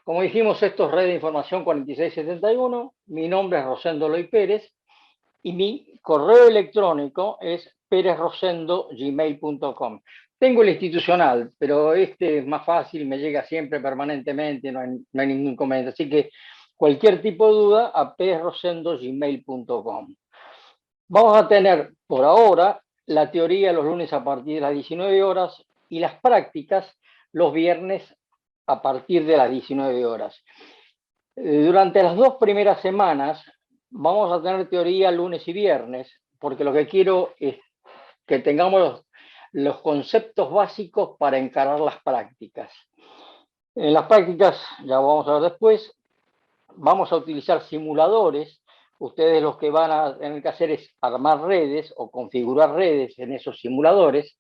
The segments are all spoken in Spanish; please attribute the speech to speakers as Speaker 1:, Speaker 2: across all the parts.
Speaker 1: Como dijimos, esto es Red de Información 4671. Mi nombre es Rosendo Loy Pérez y mi correo electrónico es perezrosendo@gmail.com. Tengo el institucional, pero este es más fácil, me llega siempre permanentemente, no hay ningún inconveniente. Así que cualquier tipo de duda a perezrosendo@gmail.com. Vamos a tener por ahora la teoría los lunes a partir de las 19 horas y las prácticas los viernes a partir de las 19 horas. Durante las 2 primeras semanas vamos a tener teoría lunes y viernes, porque lo que quiero es que tengamos los conceptos básicos para encarar las prácticas. En las prácticas, ya vamos a ver después, vamos a utilizar simuladores. Ustedes lo que van a tener que hacer es armar redes o configurar redes en esos simuladores.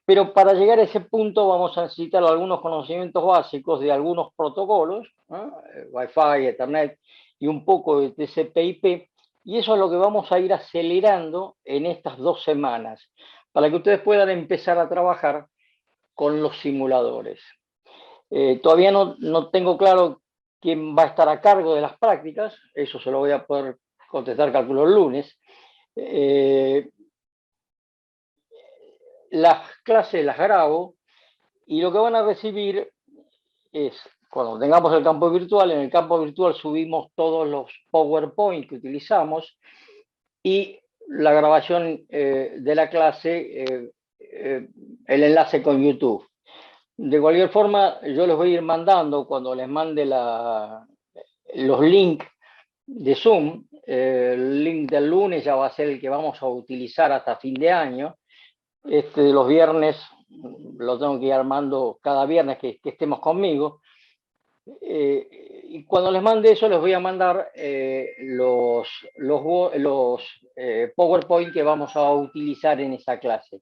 Speaker 1: Pero para llegar a ese punto vamos a necesitar algunos conocimientos básicos de algunos protocolos, ¿no? Wi-Fi, Ethernet y un poco de TCP/IP. Y eso es lo que vamos a ir acelerando en estas 2 semanas, para que ustedes puedan empezar a trabajar con los simuladores. Todavía no tengo claro quién va a estar a cargo de las prácticas, eso se lo voy a poder contestar, calculo, el lunes. Las clases las grabo y lo que van a recibir es, cuando tengamos el campo virtual, en el campo virtual subimos todos los PowerPoint que utilizamos y la grabación de la clase, el enlace con YouTube. De cualquier forma, yo les voy a ir mandando, cuando les mande los links de Zoom, el link del lunes ya va a ser el que vamos a utilizar hasta fin de año. Este de los viernes lo tengo que ir armando cada viernes que estemos conmigo. Y cuando les mande eso, les voy a mandar los PowerPoint que vamos a utilizar en esa clase.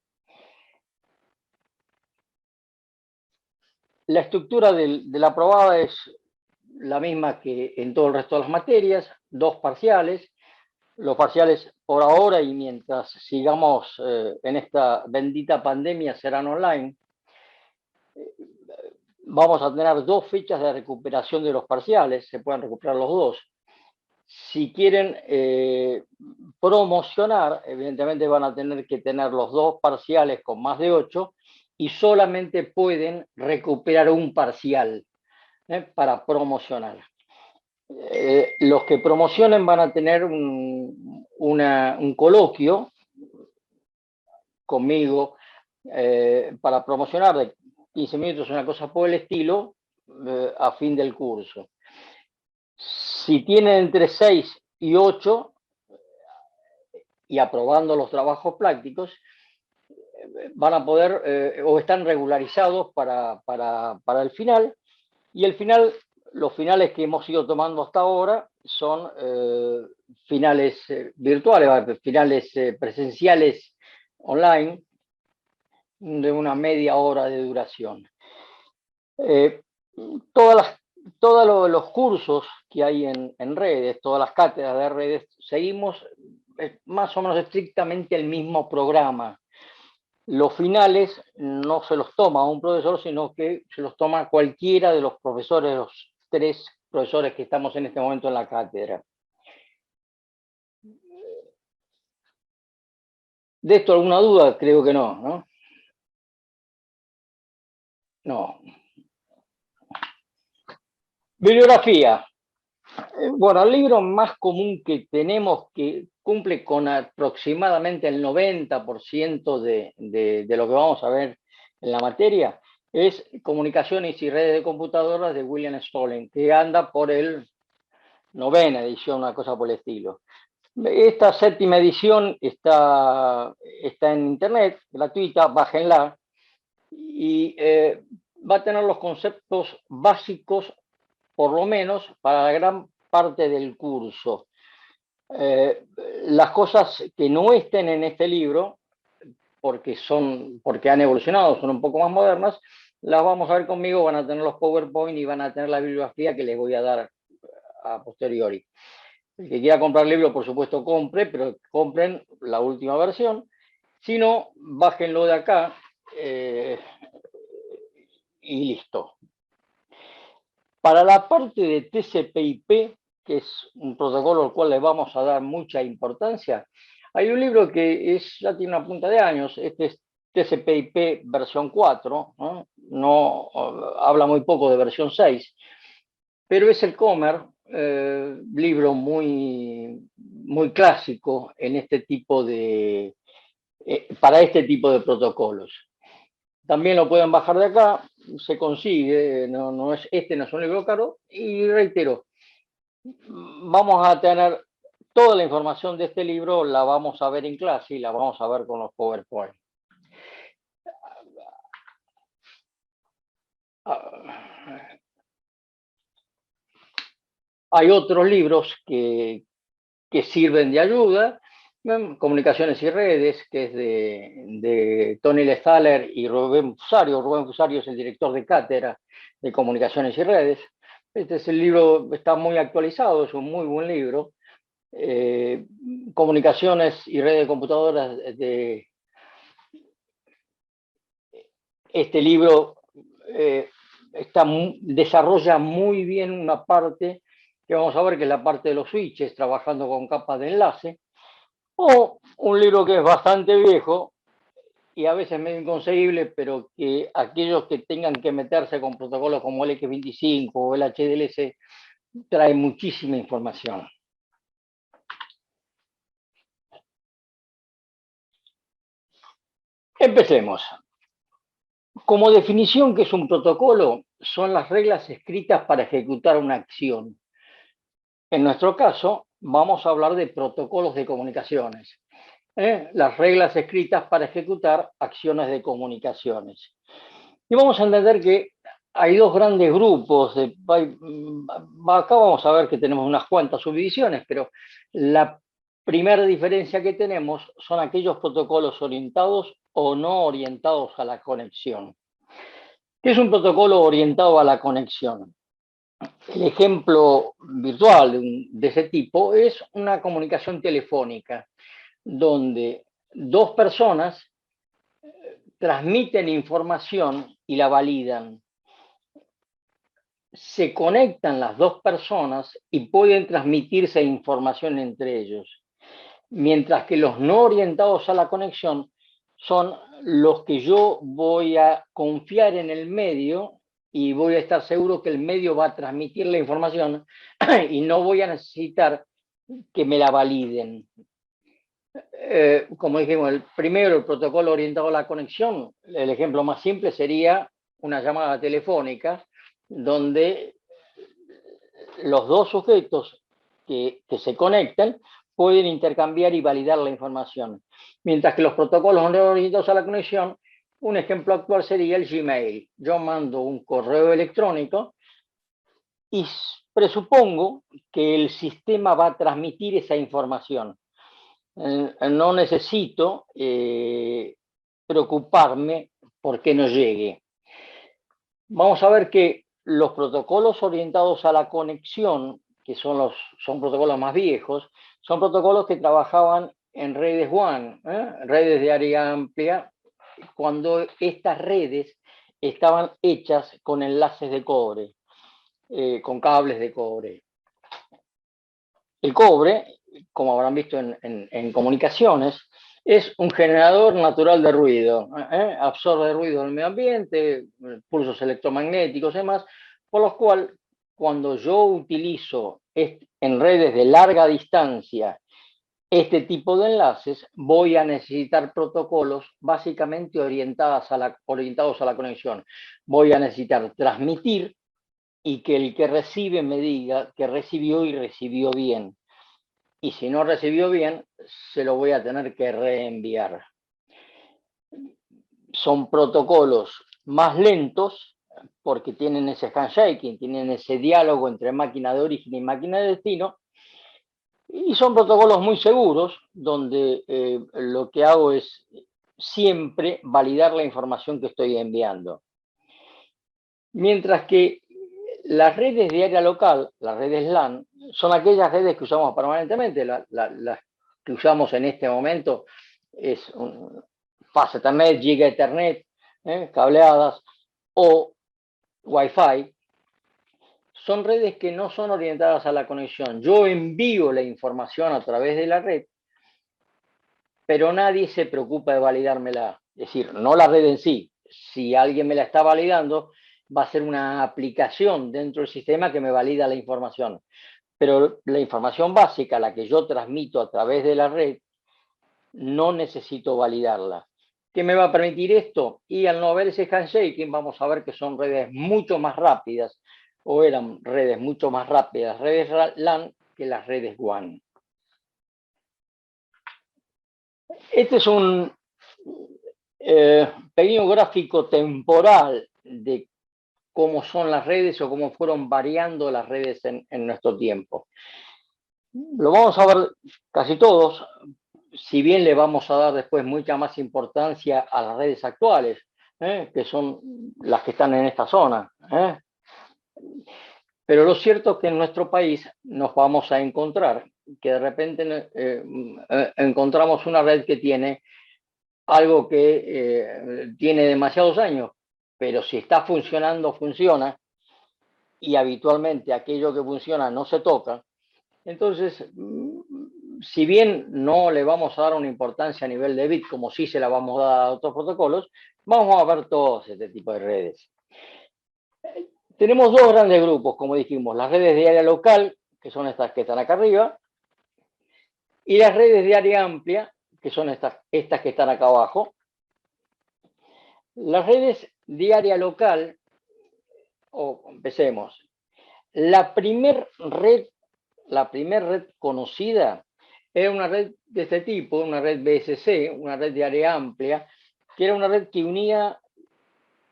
Speaker 1: La estructura de la aprobada es la misma que en todo el resto de las materias, 2 parciales. Los parciales por ahora y mientras sigamos en esta bendita pandemia serán online. Vamos a tener 2 fechas de recuperación de los parciales, se pueden recuperar los 2. Si quieren promocionar, evidentemente van a tener que tener los 2 parciales con más de 8 y solamente pueden recuperar un parcial para promocionar. Los que promocionen van a tener un coloquio conmigo para promocionar de 15 minutos, una cosa por el estilo, a fin del curso. Si tienen entre 6 y 8 y aprobando los trabajos prácticos, van a poder o están regularizados para el final. Y el final, los finales que hemos ido tomando hasta ahora son finales virtuales, finales presenciales online de una media hora de duración. Todos los cursos que hay en redes, todas las cátedras de redes, seguimos más o menos estrictamente el mismo programa. Los finales no se los toma un profesor, sino que se los toma cualquiera de los profesores, los 3 profesores que estamos en este momento en la cátedra. ¿De esto alguna duda? Creo que no, ¿no? No. Bibliografía. Bueno, el libro más común que tenemos, que cumple con aproximadamente el 90% de lo que vamos a ver en la materia, es Comunicaciones y Redes de Computadoras de William Stollen, que anda por el 9ª edición, una cosa por el estilo. Esta 7ª edición está en internet, gratuita, bájenla, y va a tener los conceptos básicos, por lo menos, para la gran parte del curso. Las cosas que no estén en este libro, porque han evolucionado, son un poco más modernas, las vamos a ver conmigo, van a tener los PowerPoint y van a tener la bibliografía que les voy a dar a posteriori. El que quiera comprar el libro, por supuesto, compre, pero compren la última versión. Si no, bájenlo de acá y listo. Para la parte de TCP/IP, que es un protocolo al cual le vamos a dar mucha importancia, hay un libro que ya tiene una punta de años, este es TCP/IP versión 4, no habla muy poco de versión 6, pero es el Comer, libro muy clásico en este tipo para este tipo de protocolos. También lo pueden bajar de acá, se consigue, este no es un libro caro, y reitero, vamos a tener toda la información de este libro, la vamos a ver en clase y la vamos a ver con los PowerPoint. Hay otros libros que sirven de ayuda, Comunicaciones y Redes, que es de Tony Lesthaler y Rubén Fusario. Rubén Fusario es el director de cátedra de Comunicaciones y Redes. Este es el libro, está muy actualizado, es un muy buen libro. Comunicaciones y Redes de Computadoras, este libro desarrolla muy bien una parte que vamos a ver, que es la parte de los switches, trabajando con capas de enlace, o un libro que es bastante viejo y a veces medio inconseguible, pero que aquellos que tengan que meterse con protocolos como el X25 o el HDLC, trae muchísima información. Empecemos. Como definición, ¿qué es un protocolo? Son las reglas escritas para ejecutar una acción. En nuestro caso, vamos a hablar de protocolos de comunicaciones. Las reglas escritas para ejecutar acciones de comunicaciones. Y vamos a entender que hay dos grandes grupos. Acá vamos a ver que tenemos unas cuantas subdivisiones, pero la primera diferencia que tenemos son aquellos protocolos orientados o no orientados a la conexión. ¿Qué es un protocolo orientado a la conexión? El ejemplo virtual de ese tipo es una comunicación telefónica, donde dos personas transmiten información y la validan. Se conectan las dos personas y pueden transmitirse información entre ellos, mientras que los no orientados a la conexión son los que yo voy a confiar en el medio y voy a estar seguro que el medio va a transmitir la información y no voy a necesitar que me la validen. Como dijimos, el primero, el protocolo orientado a la conexión, el ejemplo más simple sería una llamada telefónica donde los dos sujetos que se conectan pueden intercambiar y validar la información. Mientras que los protocolos no orientados a la conexión, un ejemplo actual sería el Gmail. Yo mando un correo electrónico y presupongo que el sistema va a transmitir esa información. No necesito preocuparme porque no llegue. Vamos a ver que los protocolos orientados a la conexión, que son protocolos más viejos, son protocolos que trabajaban en redes WAN, redes de área amplia, cuando estas redes estaban hechas con enlaces de cobre, con cables de cobre. El cobre, como habrán visto en comunicaciones, es un generador natural de ruido, absorbe ruido del medio ambiente, pulsos electromagnéticos y demás, por lo cual cuando yo utilizo en redes de larga distancia este tipo de enlaces, voy a necesitar protocolos básicamente orientados a la conexión. Voy a necesitar transmitir y que el que recibe me diga que recibió y recibió bien. Y si no recibió bien, se lo voy a tener que reenviar. Son protocolos más lentos porque tienen ese handshaking, tienen ese diálogo entre máquina de origen y máquina de destino, y son protocolos muy seguros donde lo que hago es siempre validar la información que estoy enviando. Mientras que las redes de área local, las redes LAN, son aquellas redes que usamos permanentemente. Las que usamos en este momento es Fast Ethernet, Giga Ethernet, cableadas o Wi-Fi. son redes que no son orientadas a la conexión. Yo envío la información a través de la red, pero nadie se preocupa de validármela. Es decir, no la red en sí. Si alguien me la está validando, va a ser una aplicación dentro del sistema que me valida la información. Pero la información básica, la que yo transmito a través de la red, no necesito validarla. ¿Qué me va a permitir esto? Y al no haber ese handshaking, vamos a ver que son redes mucho más rápidas, o eran redes mucho más rápidas, redes LAN, que las redes WAN. Este es un pequeño gráfico temporal de cómo son las redes o cómo fueron variando las redes en nuestro tiempo. Lo vamos a ver casi todos, si bien le vamos a dar después mucha más importancia a las redes actuales, que son las que están en esta zona. Pero lo cierto es que en nuestro país nos vamos a encontrar que de repente encontramos una red que tiene algo que tiene demasiados años, pero si está funcionando, funciona, y habitualmente aquello que funciona no se toca. Entonces, si bien no le vamos a dar una importancia a nivel de bit, como sí se la vamos a dar a otros protocolos, vamos a ver todos este tipo de redes. Tenemos dos grandes grupos, como dijimos, las redes de área local, que son estas que están acá arriba, y las redes de área amplia, que son estas que están acá abajo. Las redes de área local, empecemos, la primer red conocida era una red de este tipo, una red BSC, una red de área amplia, que era una red que unía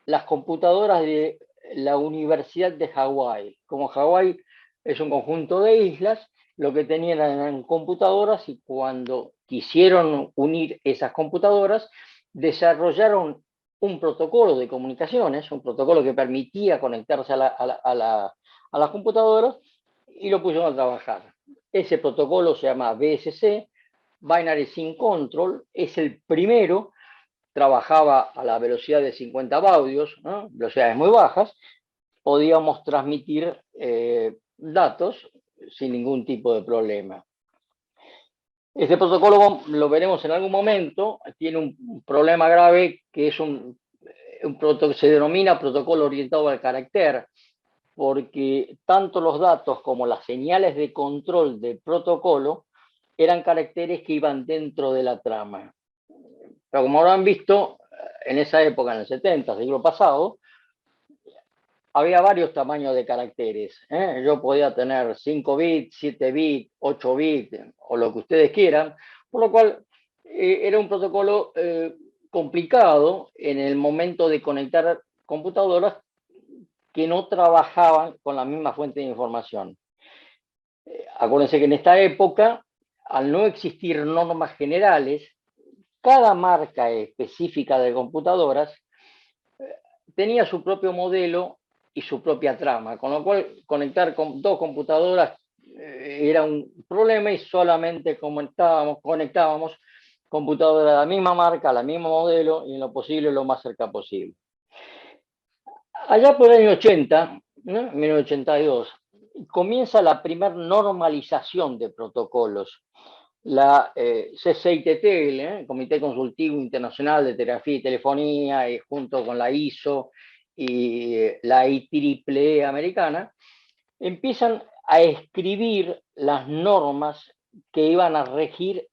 Speaker 1: las computadoras de la Universidad de Hawái. Como Hawái es un conjunto de islas, lo que tenían eran computadoras, y cuando quisieron unir esas computadoras, desarrollaron un protocolo de comunicaciones, un protocolo que permitía conectarse a las computadoras, y lo pusieron a trabajar. Ese protocolo se llama BSC, Binary Sync Control, es el primero, trabajaba a la velocidad de 50 baudios, ¿no? Velocidades muy bajas, podíamos transmitir datos sin ningún tipo de problema. Este protocolo, lo veremos en algún momento, tiene un problema grave, que es se denomina protocolo orientado al carácter, porque tanto los datos como las señales de control del protocolo eran caracteres que iban dentro de la trama. Pero como habrán visto, en esa época, en el 70, siglo pasado, había varios tamaños de caracteres. Yo podía tener 5 bits, 7 bits, 8 bits, o lo que ustedes quieran, por lo cual era un protocolo complicado en el momento de conectar computadoras que no trabajaban con la misma fuente de información. Acuérdense que en esta época, al no existir normas generales, cada marca específica de computadoras tenía su propio modelo y su propia trama, con lo cual conectar con dos computadoras era un problema, y solamente conectábamos computadoras de la misma marca, la misma modelo, y en lo posible lo más cerca posible. Allá por el año 80, ¿no? 1982, comienza la primera normalización de protocolos. La CCITT, el Comité Consultivo Internacional de Telegrafía y Telefonía, junto con la ISO y la IEEE americana, empiezan a escribir las normas que iban a regir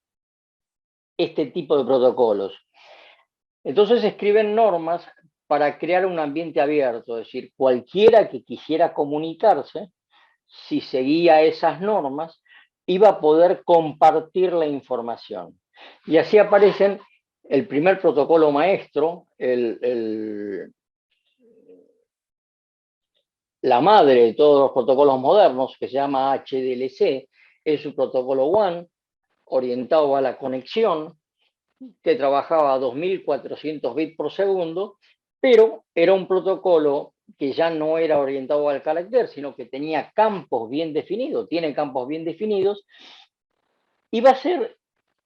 Speaker 1: este tipo de protocolos. Entonces escriben normas para crear un ambiente abierto, es decir, cualquiera que quisiera comunicarse, si seguía esas normas, iba a poder compartir la información. Y así aparecen el primer protocolo maestro, la madre de todos los protocolos modernos, que se llama HDLC, es un protocolo WAN orientado a la conexión, que trabajaba a 2400 bits por segundo, pero era un protocolo que ya no era orientado al carácter, sino que tenía campos bien definidos, tiene campos bien definidos, y va a ser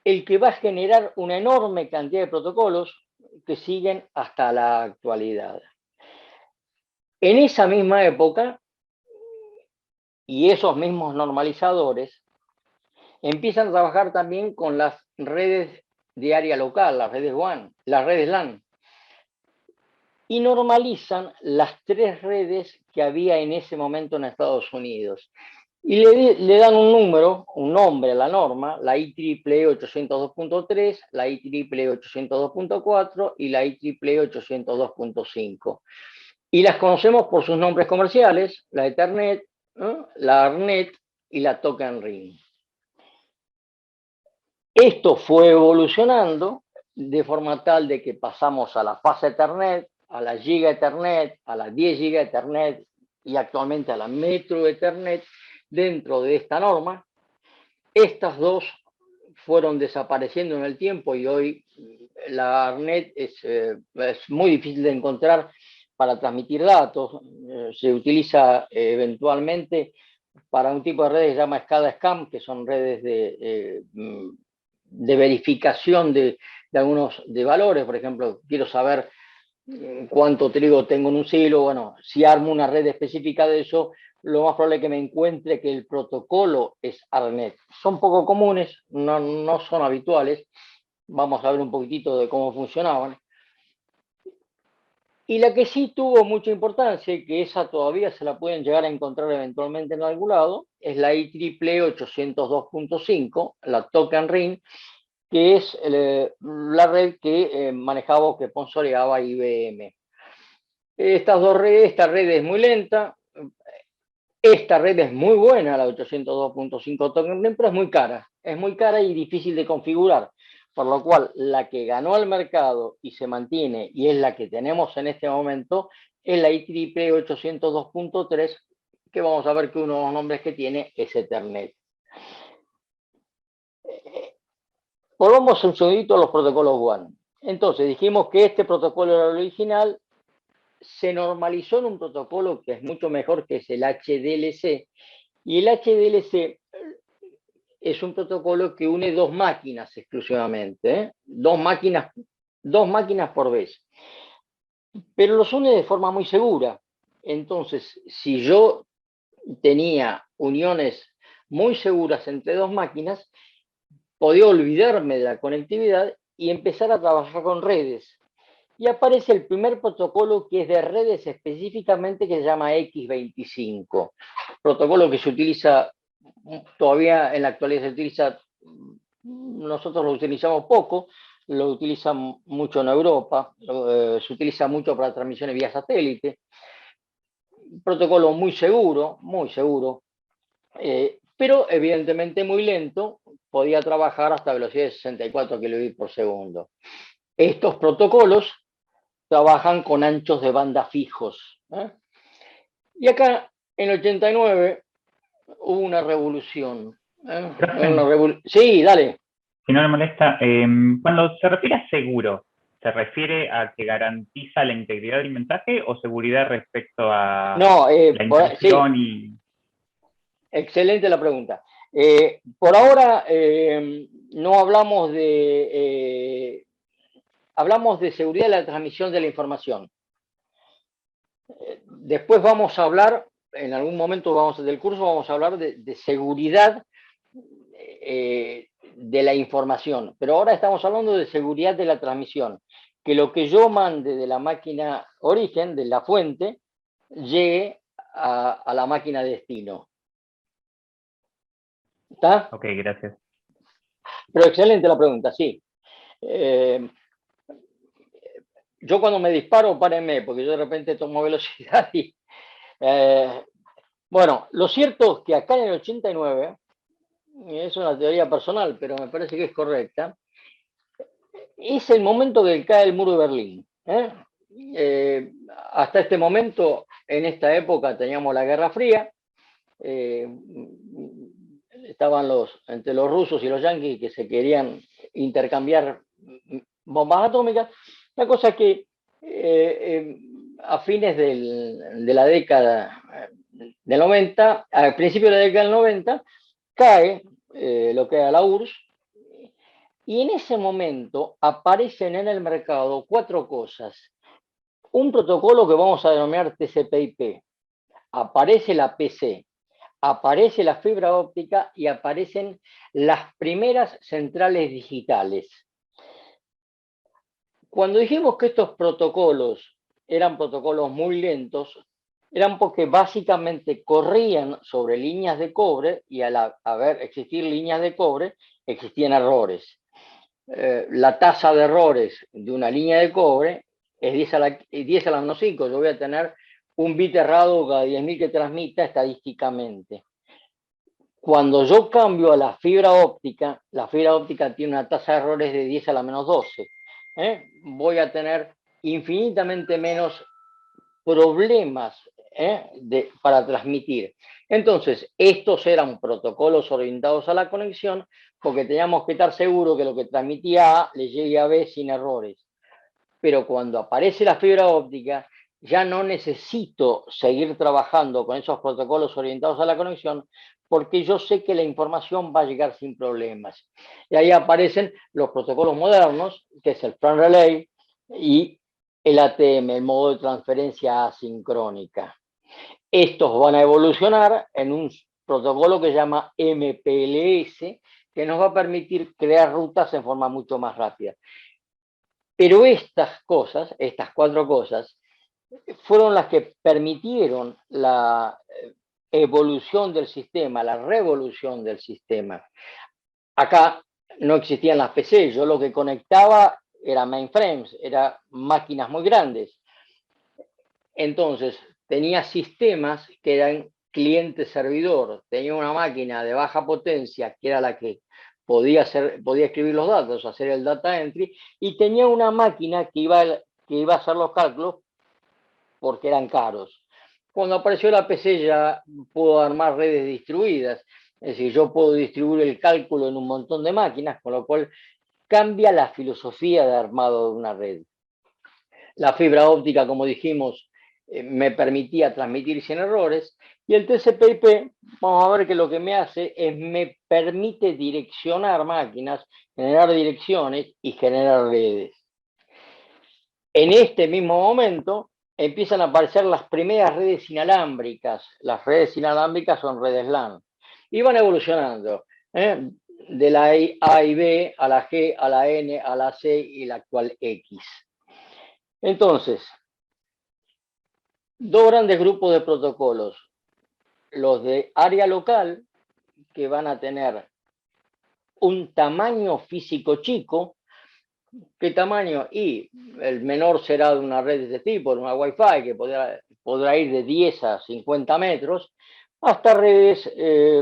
Speaker 1: el que va a generar una enorme cantidad de protocolos que siguen hasta la actualidad. En esa misma época y esos mismos normalizadores empiezan a trabajar también con las redes de área local, las redes WAN, las redes LAN, y normalizan las 3 redes que había en ese momento en Estados Unidos. Y le dan un número, un nombre a la norma, la IEEE 802.3, la IEEE 802.4 y la IEEE 802.5. Y las conocemos por sus nombres comerciales, la Ethernet, ¿no?, la ARNet y la Token Ring. Esto fue evolucionando de forma tal de que pasamos a la fase Ethernet, a la Giga Ethernet, a la 10 Giga Ethernet y actualmente a la Metro Ethernet dentro de esta norma. Estas dos fueron desapareciendo en el tiempo y hoy la ARNet es muy difícil de encontrar para transmitir datos. Se utiliza eventualmente para un tipo de redes que se llama SCADA-SCAM, que son redes de verificación de algunos de valores. Por ejemplo, quiero saber cuánto trigo tengo en un silo. Bueno, si armo una red específica de eso, lo más probable es que me encuentre que el protocolo es ARNet. Son poco comunes, no son habituales. Vamos a ver un poquitito de cómo funcionaban. Y la que sí tuvo mucha importancia, y que esa todavía se la pueden llegar a encontrar eventualmente en algún lado, es la IEEE 802.5, la Token Ring, que es la red que manejaba o que sponsoreaba IBM. Esta red es muy lenta, esta red es muy buena, la 802.5 Token Ring, pero es muy cara y difícil de configurar. Por lo cual, la que ganó al mercado y se mantiene, y es la que tenemos en este momento, es la IEEE 802.3, que vamos a ver que uno de los nombres que tiene es Ethernet. Volvamos un segundito a los protocolos WAN. Entonces, dijimos que este protocolo era el original, se normalizó en un protocolo que es mucho mejor, que es el HDLC, y el HDLC es un protocolo que une 2 máquinas exclusivamente, ¿eh? Dos máquinas por vez, pero los une de forma muy segura. Entonces, si yo tenía uniones muy seguras entre 2 máquinas, podía olvidarme de la conectividad y empezar a trabajar con redes. Y aparece el primer protocolo que es de redes específicamente, que se llama X25, protocolo que se utiliza todavía en la actualidad, nosotros lo utilizamos poco, lo utilizan mucho en Europa, se utiliza mucho para transmisiones vía satélite, protocolo muy seguro, pero evidentemente muy lento, podía trabajar hasta velocidad de 64 kilobits por segundo. Estos protocolos trabajan con anchos de banda fijos, ¿eh? Y acá, en el 89, hubo una revolución. Sí, dale.
Speaker 2: Si no le molesta, cuando se refiere a seguro, ¿se refiere a que garantiza la integridad del mensaje o seguridad respecto a
Speaker 1: No,
Speaker 2: la intrusión
Speaker 1: sí. Excelente la pregunta. Por ahora no hablamos hablamos de seguridad de la transmisión de la información. Después vamos a hablar, en algún momento del curso vamos a hablar de seguridad de la información, pero ahora estamos hablando de seguridad de la transmisión, que lo que yo mande de la máquina origen, de la fuente, llegue a la máquina destino. ¿Está?
Speaker 2: Ok, gracias.
Speaker 1: Pero excelente la pregunta, sí. Yo cuando me disparo, párenme, porque yo de repente tomo velocidad y... bueno, lo cierto es que acá en el 89, es una teoría personal, pero me parece que es correcta, es el momento que cae el muro de Berlín. Hasta este momento, en esta época, teníamos la Guerra Fría, estaban entre los rusos y los yanquis que se querían intercambiar bombas atómicas. La cosa es que a fines de la década del 90, al principio de la década del 90, cae lo que era la URSS, y en ese momento aparecen en el mercado 4 cosas. Un protocolo que vamos a denominar TCP/IP. Aparece la PC. aparece la fibra óptica y aparecen las primeras centrales digitales. Cuando dijimos que estos protocolos eran protocolos muy lentos, eran porque básicamente corrían sobre líneas de cobre y al existir líneas de cobre, existían errores. La tasa de errores de una línea de cobre es 10 a la menos 5. Yo voy a tener un bit errado cada 10.000 que transmita estadísticamente. Cuando yo cambio a la fibra óptica tiene una tasa de errores de 10 a la menos 12. Voy a tener infinitamente menos problemas para transmitir. Entonces, estos eran protocolos orientados a la conexión porque teníamos que estar seguros que lo que transmitía A le llegue a B sin errores. Pero cuando aparece la fibra óptica, ya no necesito seguir trabajando con esos protocolos orientados a la conexión porque yo sé que la información va a llegar sin problemas. Y ahí aparecen los protocolos modernos, que es el Front Relay y el ATM, el modo de transferencia asincrónica. Estos van a evolucionar en un protocolo que se llama MPLS, que nos va a permitir crear rutas en forma mucho más rápida. Pero estas cosas, estas 4 cosas, fueron las que permitieron la evolución del sistema, la revolución del sistema. Acá no existían las PC, yo lo que conectaba era mainframes, eran máquinas muy grandes. Entonces, tenía sistemas que eran cliente-servidor, tenía una máquina de baja potencia, que era la que podía escribir los datos, hacer el data entry, y tenía una máquina que iba a hacer los cálculos porque eran caros. Cuando apareció la PC ya puedo armar redes distribuidas, es decir, yo puedo distribuir el cálculo en un montón de máquinas, con lo cual cambia la filosofía de armado de una red. La fibra óptica, como dijimos, me permitía transmitir sin errores, y el TCP/IP, vamos a ver que lo que me hace es me permite direccionar máquinas, generar direcciones y generar redes. En este mismo momento empiezan a aparecer las primeras redes inalámbricas. Las redes inalámbricas son redes LAN y van evolucionando, de la A y B a la G, a la N, a la C y la actual X. Entonces, 2 grandes grupos de protocolos. Los de área local, que van a tener un tamaño físico chico. ¿Qué tamaño? Y el menor será de una red de este tipo, de una Wi-Fi, que podrá ir de 10 a 50 metros, hasta redes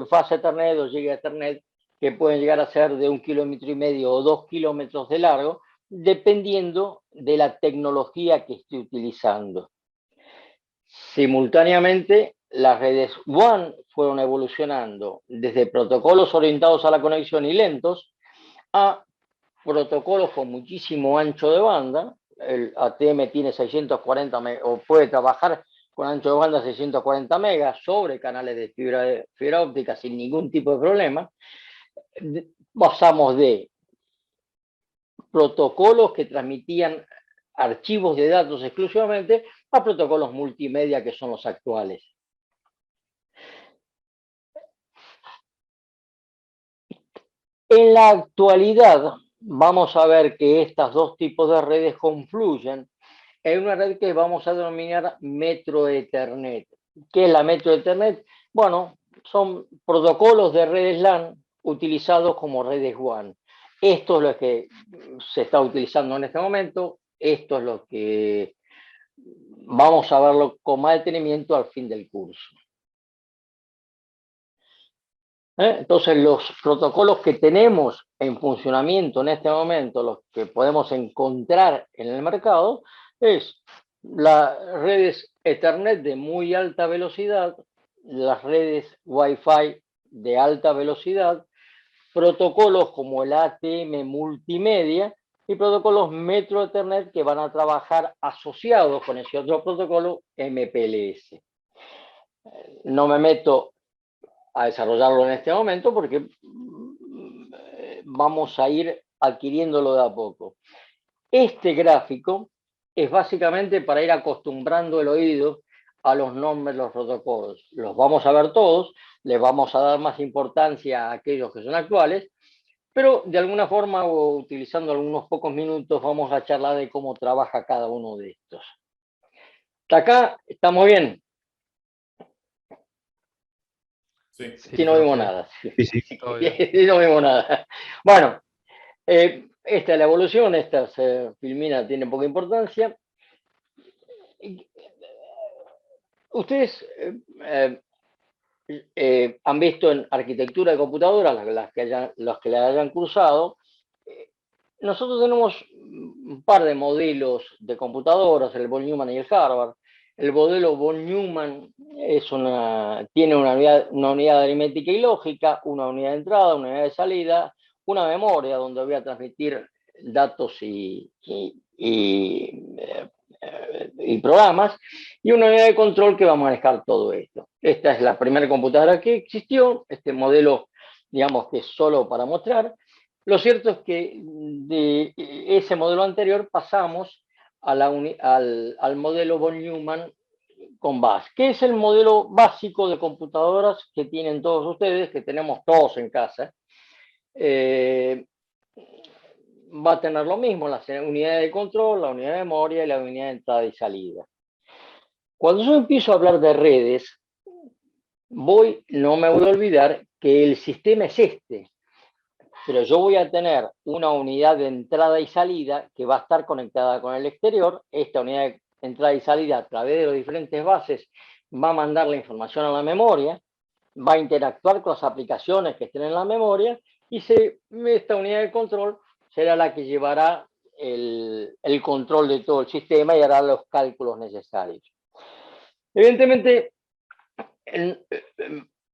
Speaker 1: fase Ethernet o Giga Ethernet, que pueden llegar a ser de 1,5 kilómetros o 2 kilómetros de largo, dependiendo de la tecnología que esté utilizando. Simultáneamente, las redes WAN fueron evolucionando desde protocolos orientados a la conexión y lentos a protocolos con muchísimo ancho de banda. El ATM tiene 640 o puede trabajar con ancho de banda 640 megas sobre canales de fibra óptica sin ningún tipo de problema. Pasamos de protocolos que transmitían archivos de datos exclusivamente a protocolos multimedia, que son los actuales. En la actualidad, vamos a ver que estos 2 tipos de redes confluyen en una red que vamos a denominar Metro Ethernet. ¿Qué es la Metro Ethernet? Bueno, son protocolos de redes LAN utilizados como redes WAN. Esto es lo que se está utilizando en este momento. Esto es lo que vamos a verlo con más detenimiento al fin del curso. Entonces, los protocolos que tenemos en funcionamiento en este momento, los que podemos encontrar en el mercado, es las redes Ethernet de muy alta velocidad, las redes Wi-Fi de alta velocidad, protocolos como el ATM multimedia y protocolos Metro Ethernet que van a trabajar asociados con ese otro protocolo MPLS. No me meto a desarrollarlo en este momento porque vamos a ir adquiriéndolo de a poco. Este gráfico es básicamente para ir acostumbrando el oído a los nombres de los protocolos. Los vamos a ver todos, les vamos a dar más importancia a aquellos que son actuales, pero de alguna forma o utilizando algunos pocos minutos vamos a charlar de cómo trabaja cada uno de estos. ¿Hasta acá estamos bien?
Speaker 3: Sí,
Speaker 1: Sí, no vimos nada.
Speaker 4: Sí, sí.
Speaker 1: Sí, no vimos nada. Bueno, esta es la evolución, esta filmina tiene poca importancia. Ustedes han visto en arquitectura de computadoras, los que la hayan cruzado, nosotros tenemos un par de modelos de computadoras, el von Neumann y el Harvard. El modelo von Neumann tiene una unidad aritmética y lógica, una unidad de entrada, una unidad de salida, una memoria donde voy a transmitir datos y programas, y una unidad de control que va a manejar todo esto. Esta es la primera computadora que existió, este modelo, digamos que es solo para mostrar. Lo cierto es que de ese modelo anterior pasamos al modelo von Neumann con BAS, que es el modelo básico de computadoras que tienen todos ustedes, que tenemos todos en casa. Va a tener lo mismo, las unidades de control, la unidad de memoria y la unidad de entrada y salida. Cuando yo empiezo a hablar de redes, no me voy a olvidar que el sistema es este, pero yo voy a tener una unidad de entrada y salida que va a estar conectada con el exterior. Esta unidad de entrada y salida, a través de las diferentes bases, va a mandar la información a la memoria, va a interactuar con las aplicaciones que estén en la memoria, y esta unidad de control será la que llevará el control de todo el sistema y hará los cálculos necesarios. Evidentemente,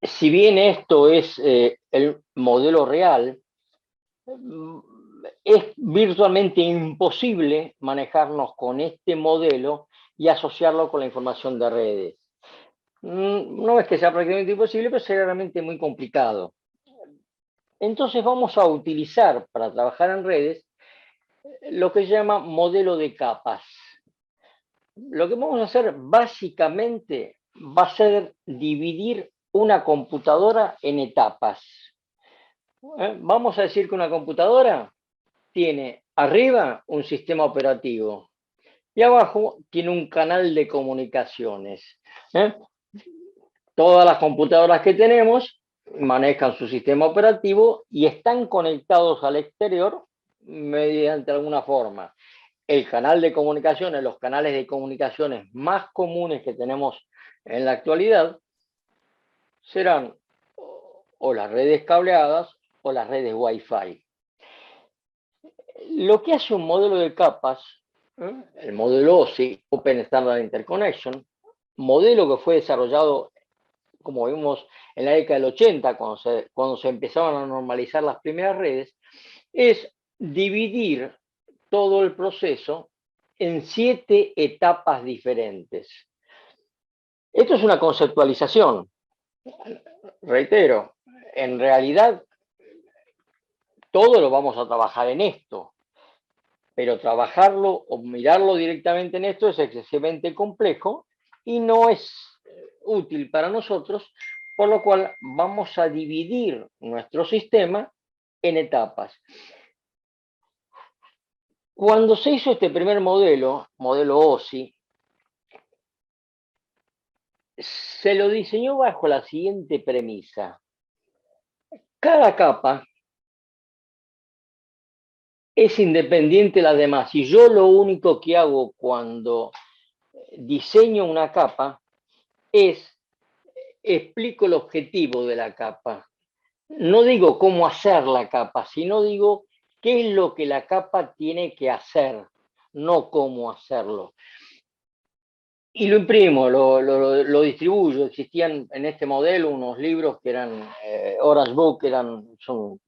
Speaker 1: si bien esto es el modelo real, es virtualmente imposible manejarnos con este modelo y asociarlo con la información de redes. No es que sea prácticamente imposible, pero será realmente muy complicado. Entonces vamos a utilizar para trabajar en redes lo que se llama modelo de capas. Lo que vamos a hacer básicamente va a ser dividir una computadora en etapas. Vamos a decir que una computadora tiene arriba un sistema operativo y abajo tiene un canal de comunicaciones. Todas las computadoras que tenemos manejan su sistema operativo y están conectados al exterior mediante alguna forma. El canal de comunicaciones, los canales de comunicaciones más comunes que tenemos en la actualidad serán o las redes cableadas o las redes Wi-Fi. Lo que hace un modelo de capas, el modelo OSI, Open Standard Interconnection, modelo que fue desarrollado, como vimos, en la década del 80, cuando se empezaban a normalizar las primeras redes, es dividir todo el proceso en 7 etapas diferentes. Esto es una conceptualización. Reitero, en realidad todo lo vamos a trabajar en esto, pero trabajarlo o mirarlo directamente en esto es excesivamente complejo y no es útil para nosotros, por lo cual vamos a dividir nuestro sistema en etapas. Cuando se hizo este primer modelo OSI, se lo diseñó bajo la siguiente premisa. Cada capa es independiente de las demás, y yo lo único que hago cuando diseño una capa es explico el objetivo de la capa. No digo cómo hacer la capa, sino digo qué es lo que la capa tiene que hacer, no cómo hacerlo. Y lo imprimo, lo distribuyo. Existían en este modelo unos libros que eran Horace Book, son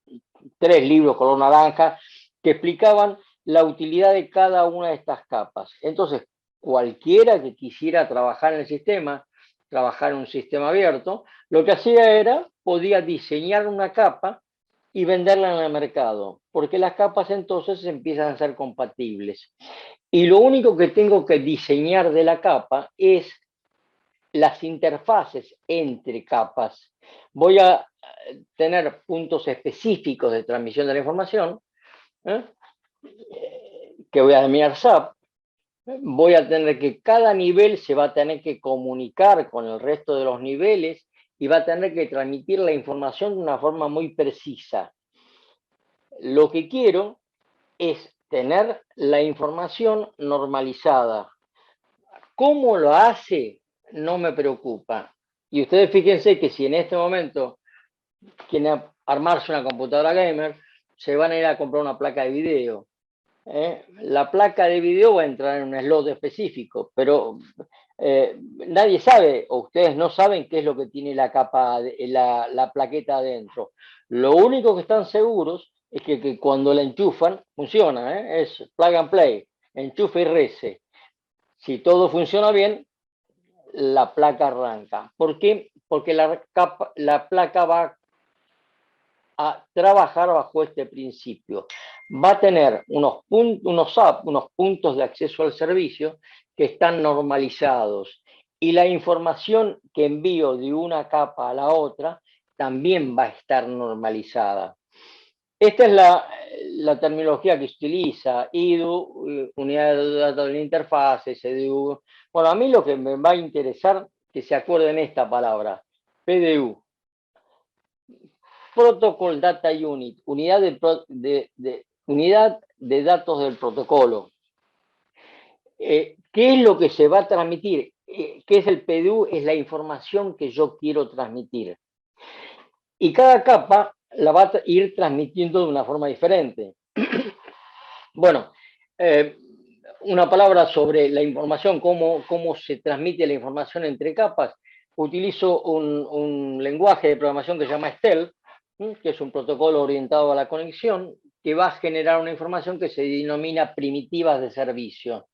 Speaker 1: 3 libros color naranja, que explicaban la utilidad de cada una de estas capas. Entonces, cualquiera que quisiera trabajar en el sistema, trabajar en un sistema abierto, lo que hacía era, podía diseñar una capa y venderla en el mercado, porque las capas entonces empiezan a ser compatibles. Y lo único que tengo que diseñar de la capa es las interfaces entre capas. Voy a tener puntos específicos de transmisión de la información, que voy a denominar SAP. Voy a tener que cada nivel se va a tener que comunicar con el resto de los niveles y va a tener que transmitir la información de una forma muy precisa. Lo que quiero es tener la información normalizada. ¿Cómo lo hace? No me preocupa. Y ustedes fíjense que si en este momento quieren armarse una computadora gamer, se van a ir a comprar una placa de video. La placa de video va a entrar en un slot específico, pero nadie sabe, o ustedes no saben qué es lo que tiene la capa, la plaqueta adentro. Lo único que están seguros es que cuando la enchufan, funciona, es plug and play, enchufe y rece. Si todo funciona bien, la placa arranca. ¿Por qué? Porque la placa va a trabajar bajo este principio. Va a tener unos puntos de acceso al servicio que están normalizados y la información que envío de una capa a la otra también va a estar normalizada. Esta es la terminología que se utiliza, IDU, unidad de datos de la interfaz, SDU. Bueno, a mí lo que me va a interesar que se acuerden esta palabra, PDU. Protocol Data Unit, unidad de datos del protocolo. ¿Qué es lo que se va a transmitir? ¿Qué es el PDU? Es la información que yo quiero transmitir. Y cada capa la va a ir transmitiendo de una forma diferente. Bueno, una palabra sobre la información, cómo se transmite la información entre capas. Utilizo un lenguaje de programación que se llama STEL, que es un protocolo orientado a la conexión, que va a generar una información que se denomina primitivas de servicio.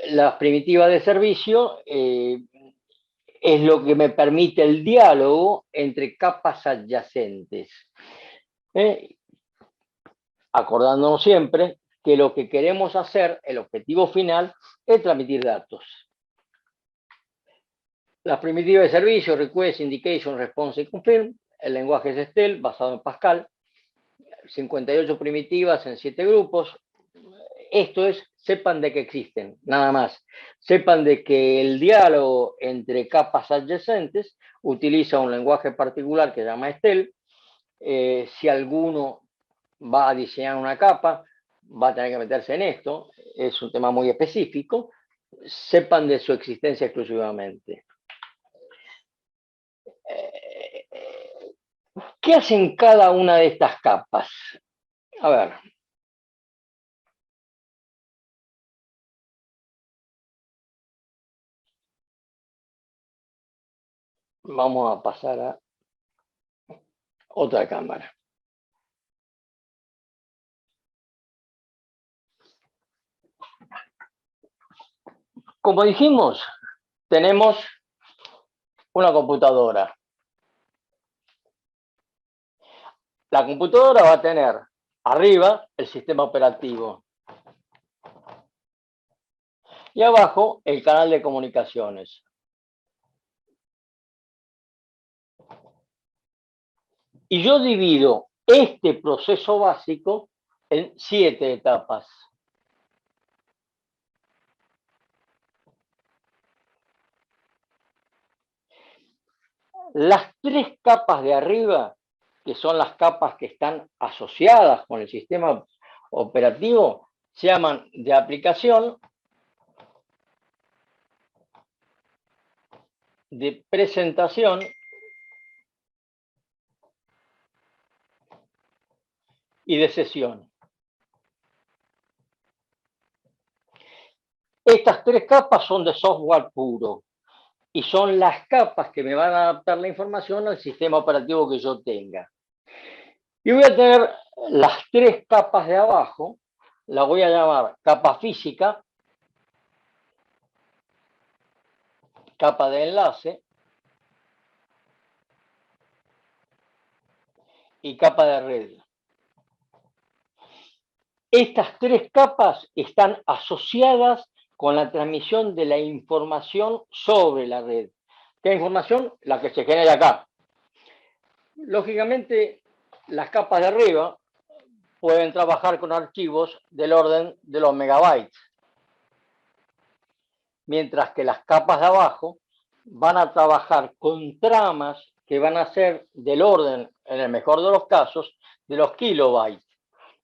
Speaker 1: Las primitivas de servicio es lo que me permite el diálogo entre capas adyacentes. Acordándonos siempre que lo que queremos hacer, el objetivo final, es transmitir datos. Las primitivas de servicio, request, indication, response y confirm. El lenguaje es STEL, basado en Pascal. 58 primitivas en 7 grupos. Esto es, sepan de que existen, nada más. Sepan de que el diálogo entre capas adyacentes utiliza un lenguaje particular que se llama STEL. Si alguno va a diseñar una capa, va a tener que meterse en esto. Es un tema muy específico. Sepan de su existencia exclusivamente. ¿Qué hacen cada una de estas capas? A ver. Vamos a pasar a otra cámara. Como dijimos, tenemos una computadora. La computadora va a tener arriba el sistema operativo y abajo el canal de comunicaciones. Y yo divido este proceso básico en 7 etapas. Las 3 capas de arriba, que son las capas que están asociadas con el sistema operativo, se llaman de aplicación, de presentación y de sesión. Estas 3 capas son de software puro y son las capas que me van a adaptar la información al sistema operativo que yo tenga. Y voy a tener las 3 capas de abajo, la voy a llamar capa física, capa de enlace y capa de red. Estas 3 capas están asociadas con la transmisión de la información sobre la red. ¿Qué información? La que se genera acá. Lógicamente, las capas de arriba pueden trabajar con archivos del orden de los megabytes, mientras que las capas de abajo van a trabajar con tramas que van a ser del orden, en el mejor de los casos, de los kilobytes.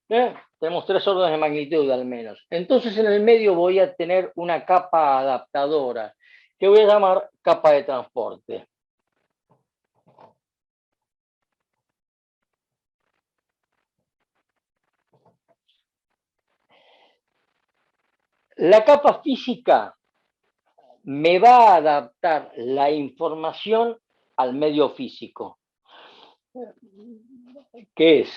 Speaker 1: Tenemos 3 órdenes de magnitud al menos. Entonces en el medio voy a tener una capa adaptadora que voy a llamar capa de transporte. La capa física me va a adaptar la información al medio físico. ¿Qué es?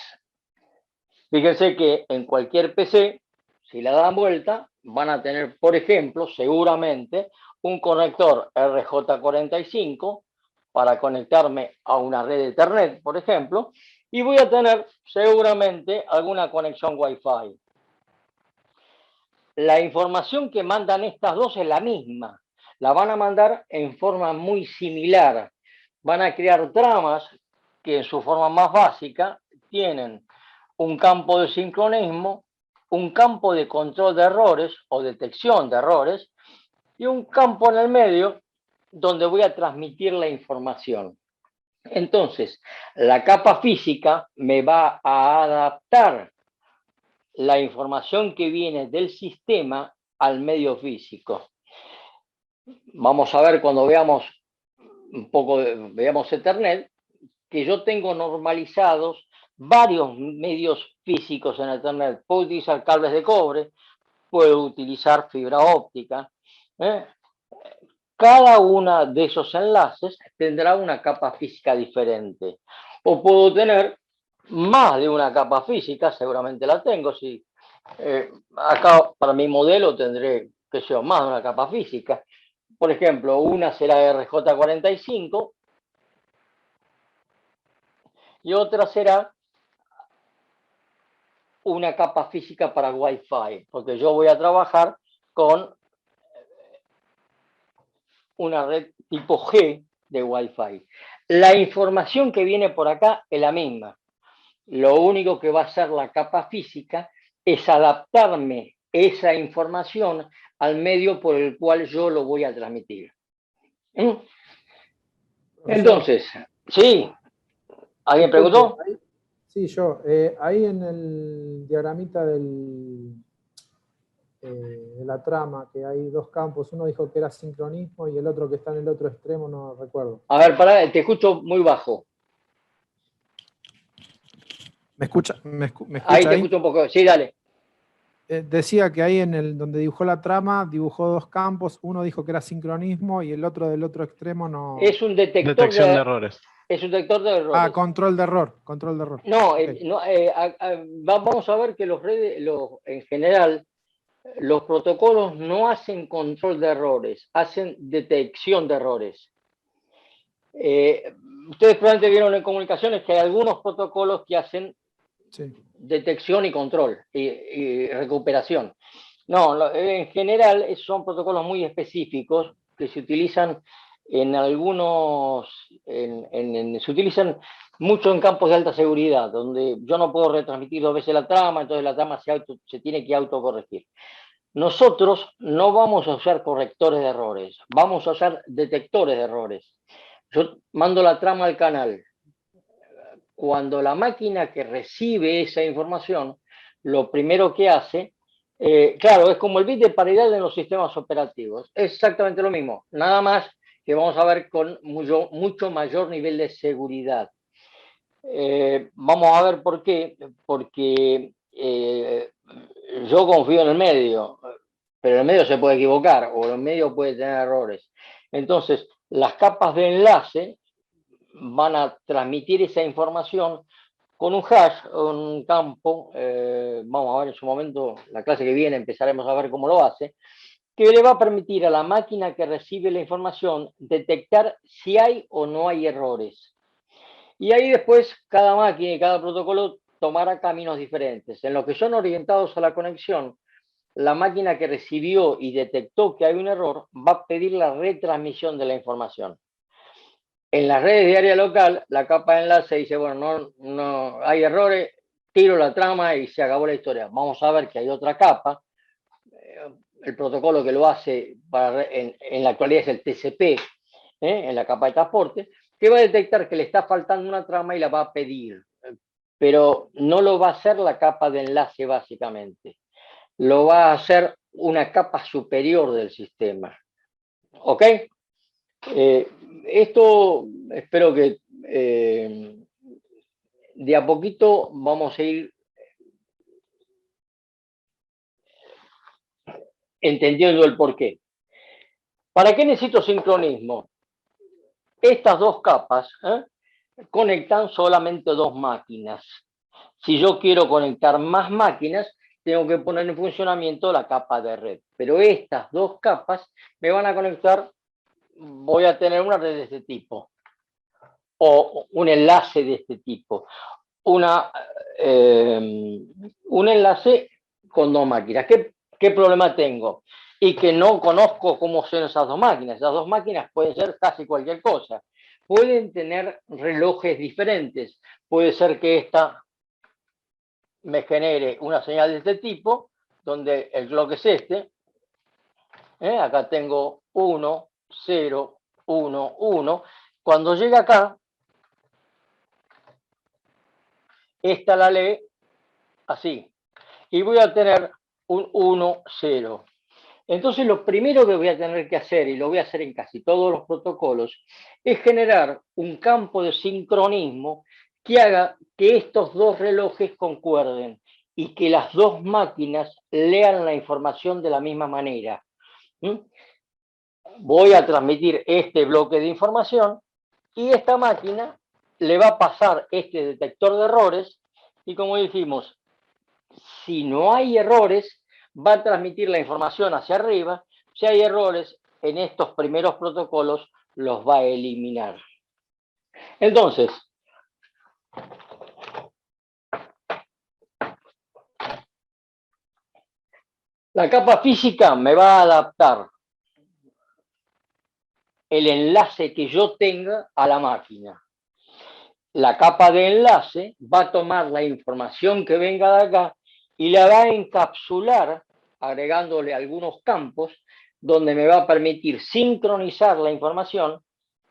Speaker 1: Fíjense que en cualquier PC, si la dan vuelta, van a tener, por ejemplo, seguramente, un conector RJ45 para conectarme a una red de Ethernet, por ejemplo, y voy a tener seguramente alguna conexión Wi-Fi. La información que mandan estas dos es la misma. La van a mandar en forma muy similar. Van a crear tramas que en su forma más básica tienen un campo de sincronismo, un campo de control de errores o detección de errores y un campo en el medio donde voy a transmitir la información. Entonces, la capa física me va a adaptar la información que viene del sistema al medio físico. Vamos a ver cuando veamos un poco, veamos Ethernet, que yo tengo normalizados varios medios físicos en Ethernet. Puedo utilizar cables de cobre, puedo utilizar fibra óptica. Cada uno de esos enlaces tendrá una capa física diferente. O puedo tener más de una capa física, seguramente la tengo. Si, acá para mi modelo tendré, qué sé yo, más de una capa física. Por ejemplo, una será RJ45 y otra será una capa física para Wi-Fi, porque yo voy a trabajar con una red tipo G de Wi-Fi. La información que viene por acá es la misma. Lo único que va a hacer la capa física es adaptarme esa información al medio por el cual yo lo voy a transmitir. Entonces, sí, ¿alguien preguntó?
Speaker 3: Sí, yo. Ahí en el diagramita de la trama, que hay dos campos, uno dijo que era sincronismo y el otro que está en el otro extremo, no recuerdo.
Speaker 1: A ver, pará, te escucho muy bajo.
Speaker 3: ¿Me escucha
Speaker 1: ahí te escucho un poco, sí, dale.
Speaker 3: Decía que ahí en el donde dibujó la trama, dibujó dos campos, uno dijo que era sincronismo y el otro del otro extremo no...
Speaker 1: Es un
Speaker 4: detección de errores.
Speaker 1: Es un detector de errores.
Speaker 3: Ah, control de error.
Speaker 1: No,
Speaker 3: okay.
Speaker 1: Vamos a ver que en general, los protocolos no hacen control de errores, hacen detección de errores. Ustedes probablemente vieron en comunicaciones que hay algunos protocolos que hacen detección y control y recuperación. No, en general son protocolos muy específicos que se utilizan en algunos, se utilizan mucho en campos de alta seguridad, donde yo no puedo retransmitir 2 veces la trama, entonces la trama se tiene que autocorregir. Nosotros no vamos a usar correctores de errores, vamos a usar detectores de errores. Yo mando la trama al canal. Cuando la máquina que recibe esa información, lo primero que hace, claro, es como el bit de paridad en los sistemas operativos. Es exactamente lo mismo, nada más que vamos a ver con mucho mayor nivel de seguridad. Vamos a ver por qué. Porque yo confío en el medio, pero el medio se puede equivocar o el medio puede tener errores. Entonces, las capas de enlace van a transmitir esa información con un hash, un campo, vamos a ver en su momento, la clase que viene empezaremos a ver cómo lo hace, que le va a permitir a la máquina que recibe la información detectar si hay o no hay errores. Y ahí después cada máquina y cada protocolo tomará caminos diferentes. En los que son orientados a la conexión, la máquina que recibió y detectó que hay un error va a pedir la retransmisión de la información. En las redes de área local, la capa de enlace dice, bueno, no hay errores, tiro la trama y se acabó la historia. Vamos a ver que hay otra capa. El protocolo que lo hace en la actualidad es el TCP, en la capa de transporte, que va a detectar que le está faltando una trama y la va a pedir. Pero no lo va a hacer la capa de enlace básicamente. Lo va a hacer una capa superior del sistema. ¿Ok? Esto espero que de a poquito vamos a ir entendiendo el porqué. ¿Para qué necesito sincronismo? Estas dos capas conectan solamente dos máquinas. Si yo quiero conectar más máquinas, tengo que poner en funcionamiento la capa de red. Pero estas dos capas me van a conectar, voy a tener una red de este tipo, o un enlace de este tipo, un enlace con dos máquinas. ¿Qué problema tengo? Y que no conozco cómo son esas dos máquinas. Esas dos máquinas pueden ser casi cualquier cosa. Pueden tener relojes diferentes. Puede ser que esta me genere una señal de este tipo, donde el clock es este. Acá tengo 1, 0, 1, 1. Cuando llega acá, esta la lee así. Y voy a tener un 1, 0. Entonces lo primero que voy a tener que hacer, y lo voy a hacer en casi todos los protocolos, es generar un campo de sincronismo que haga que estos dos relojes concuerden y que las dos máquinas lean la información de la misma manera. Voy a transmitir este bloque de información y esta máquina le va a pasar este detector de errores y, como dijimos, si no hay errores, va a transmitir la información hacia arriba. Si hay errores, en estos primeros protocolos los va a eliminar. Entonces, la capa física me va a adaptar el enlace que yo tenga a la máquina. La capa de enlace va a tomar la información que venga de acá y la va a encapsular agregándole algunos campos donde me va a permitir sincronizar la información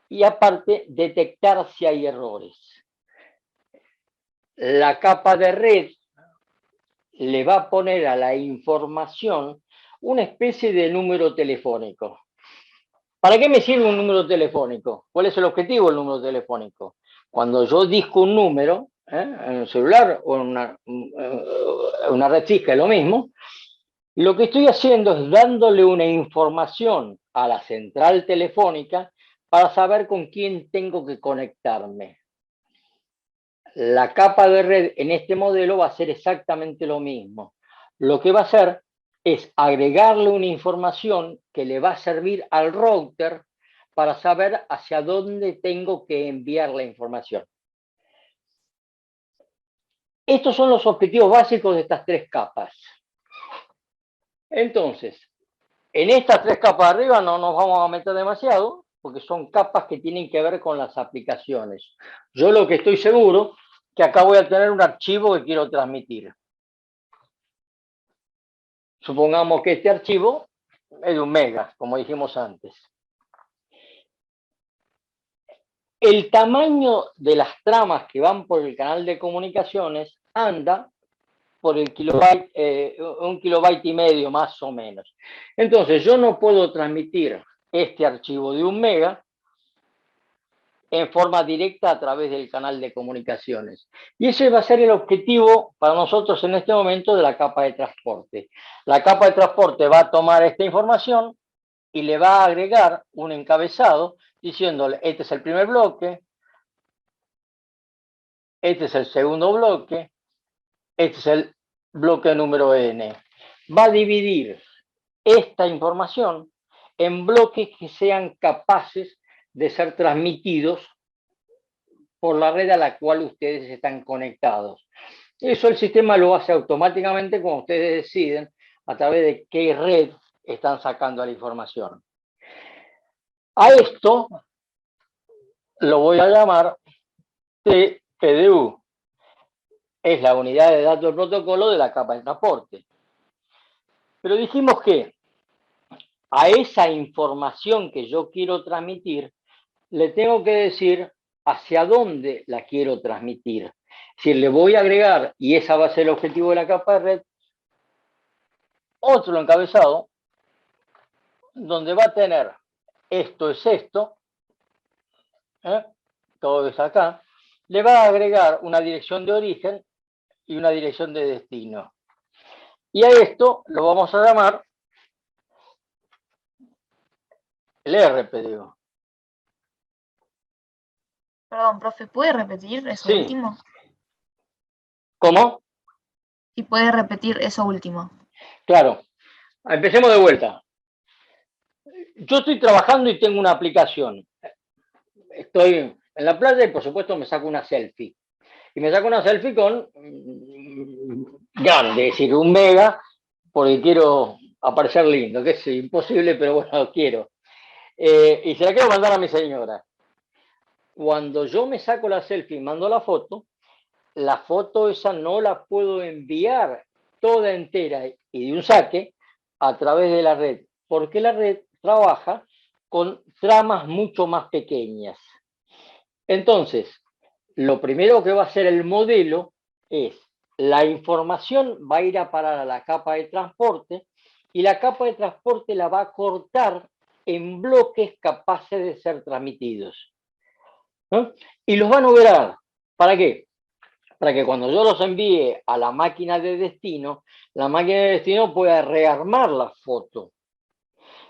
Speaker 1: y aparte detectar si hay errores. La capa de red le va a poner a la información una especie de número telefónico. ¿Para qué me sirve un número telefónico? ¿Cuál es el objetivo del número telefónico? Cuando yo disco un número, en un celular o en una red fija, es lo mismo, lo que estoy haciendo es dándole una información a la central telefónica para saber con quién tengo que conectarme. La capa de red en este modelo va a ser exactamente lo mismo. Lo que va a hacer es agregarle una información que le va a servir al router para saber hacia dónde tengo que enviar la información. Estos son los objetivos básicos de estas tres capas. Entonces, en estas tres capas de arriba no nos vamos a meter demasiado, porque son capas que tienen que ver con las aplicaciones. Yo lo que estoy seguro que acá voy a tener un archivo que quiero transmitir. Supongamos que este archivo es de 1 mega, como dijimos antes. El tamaño de las tramas que van por el canal de comunicaciones anda por el kilobyte, 1,5 kilobytes más o menos. Entonces yo no puedo transmitir este archivo de 1 mega en forma directa a través del canal de comunicaciones. Y ese va a ser el objetivo para nosotros en este momento de la capa de transporte. La capa de transporte va a tomar esta información y le va a agregar un encabezado diciéndole, este es el primer bloque, este es el segundo bloque, este es el bloque número N. Va a dividir esta información en bloques que sean capaces de ser transmitidos por la red a la cual ustedes están conectados. Eso el sistema lo hace automáticamente cuando ustedes deciden a través de qué red están sacando la información. A esto lo voy a llamar TPDU. Es la unidad de datos del protocolo de la capa de transporte. Pero dijimos que a esa información que yo quiero transmitir, le tengo que decir hacia dónde la quiero transmitir. Es decir, le voy a agregar, y esa va a ser el objetivo de la capa de red, otro encabezado, donde va a tener esto es esto, todo es acá, le va a agregar una dirección de origen y una dirección de destino. Y a esto lo vamos a llamar el RPDU.
Speaker 4: Perdón, profe, ¿puede repetir eso
Speaker 1: Sí.
Speaker 4: último?
Speaker 1: ¿Cómo?
Speaker 4: ¿Y puede repetir eso último?
Speaker 1: Claro. Empecemos de vuelta. Yo estoy trabajando y tengo una aplicación. Estoy en la playa y por supuesto me saco una selfie. Y me saco una selfie con grande, es decir, 1 mega, porque quiero aparecer lindo, que es imposible, pero bueno, quiero. Y se la quiero mandar a mi señora. Cuando yo me saco la selfie y mando la foto esa no la puedo enviar toda entera y de un saque a través de la red, porque la red trabaja con tramas mucho más pequeñas. Entonces, lo primero que va a hacer el modelo es la información va a ir a parar a la capa de transporte y la capa de transporte la va a cortar en bloques capaces de ser transmitidos, ¿no? Y los va a numerar. ¿Para qué? Para que cuando yo los envíe a la máquina de destino, la máquina de destino pueda rearmar la foto.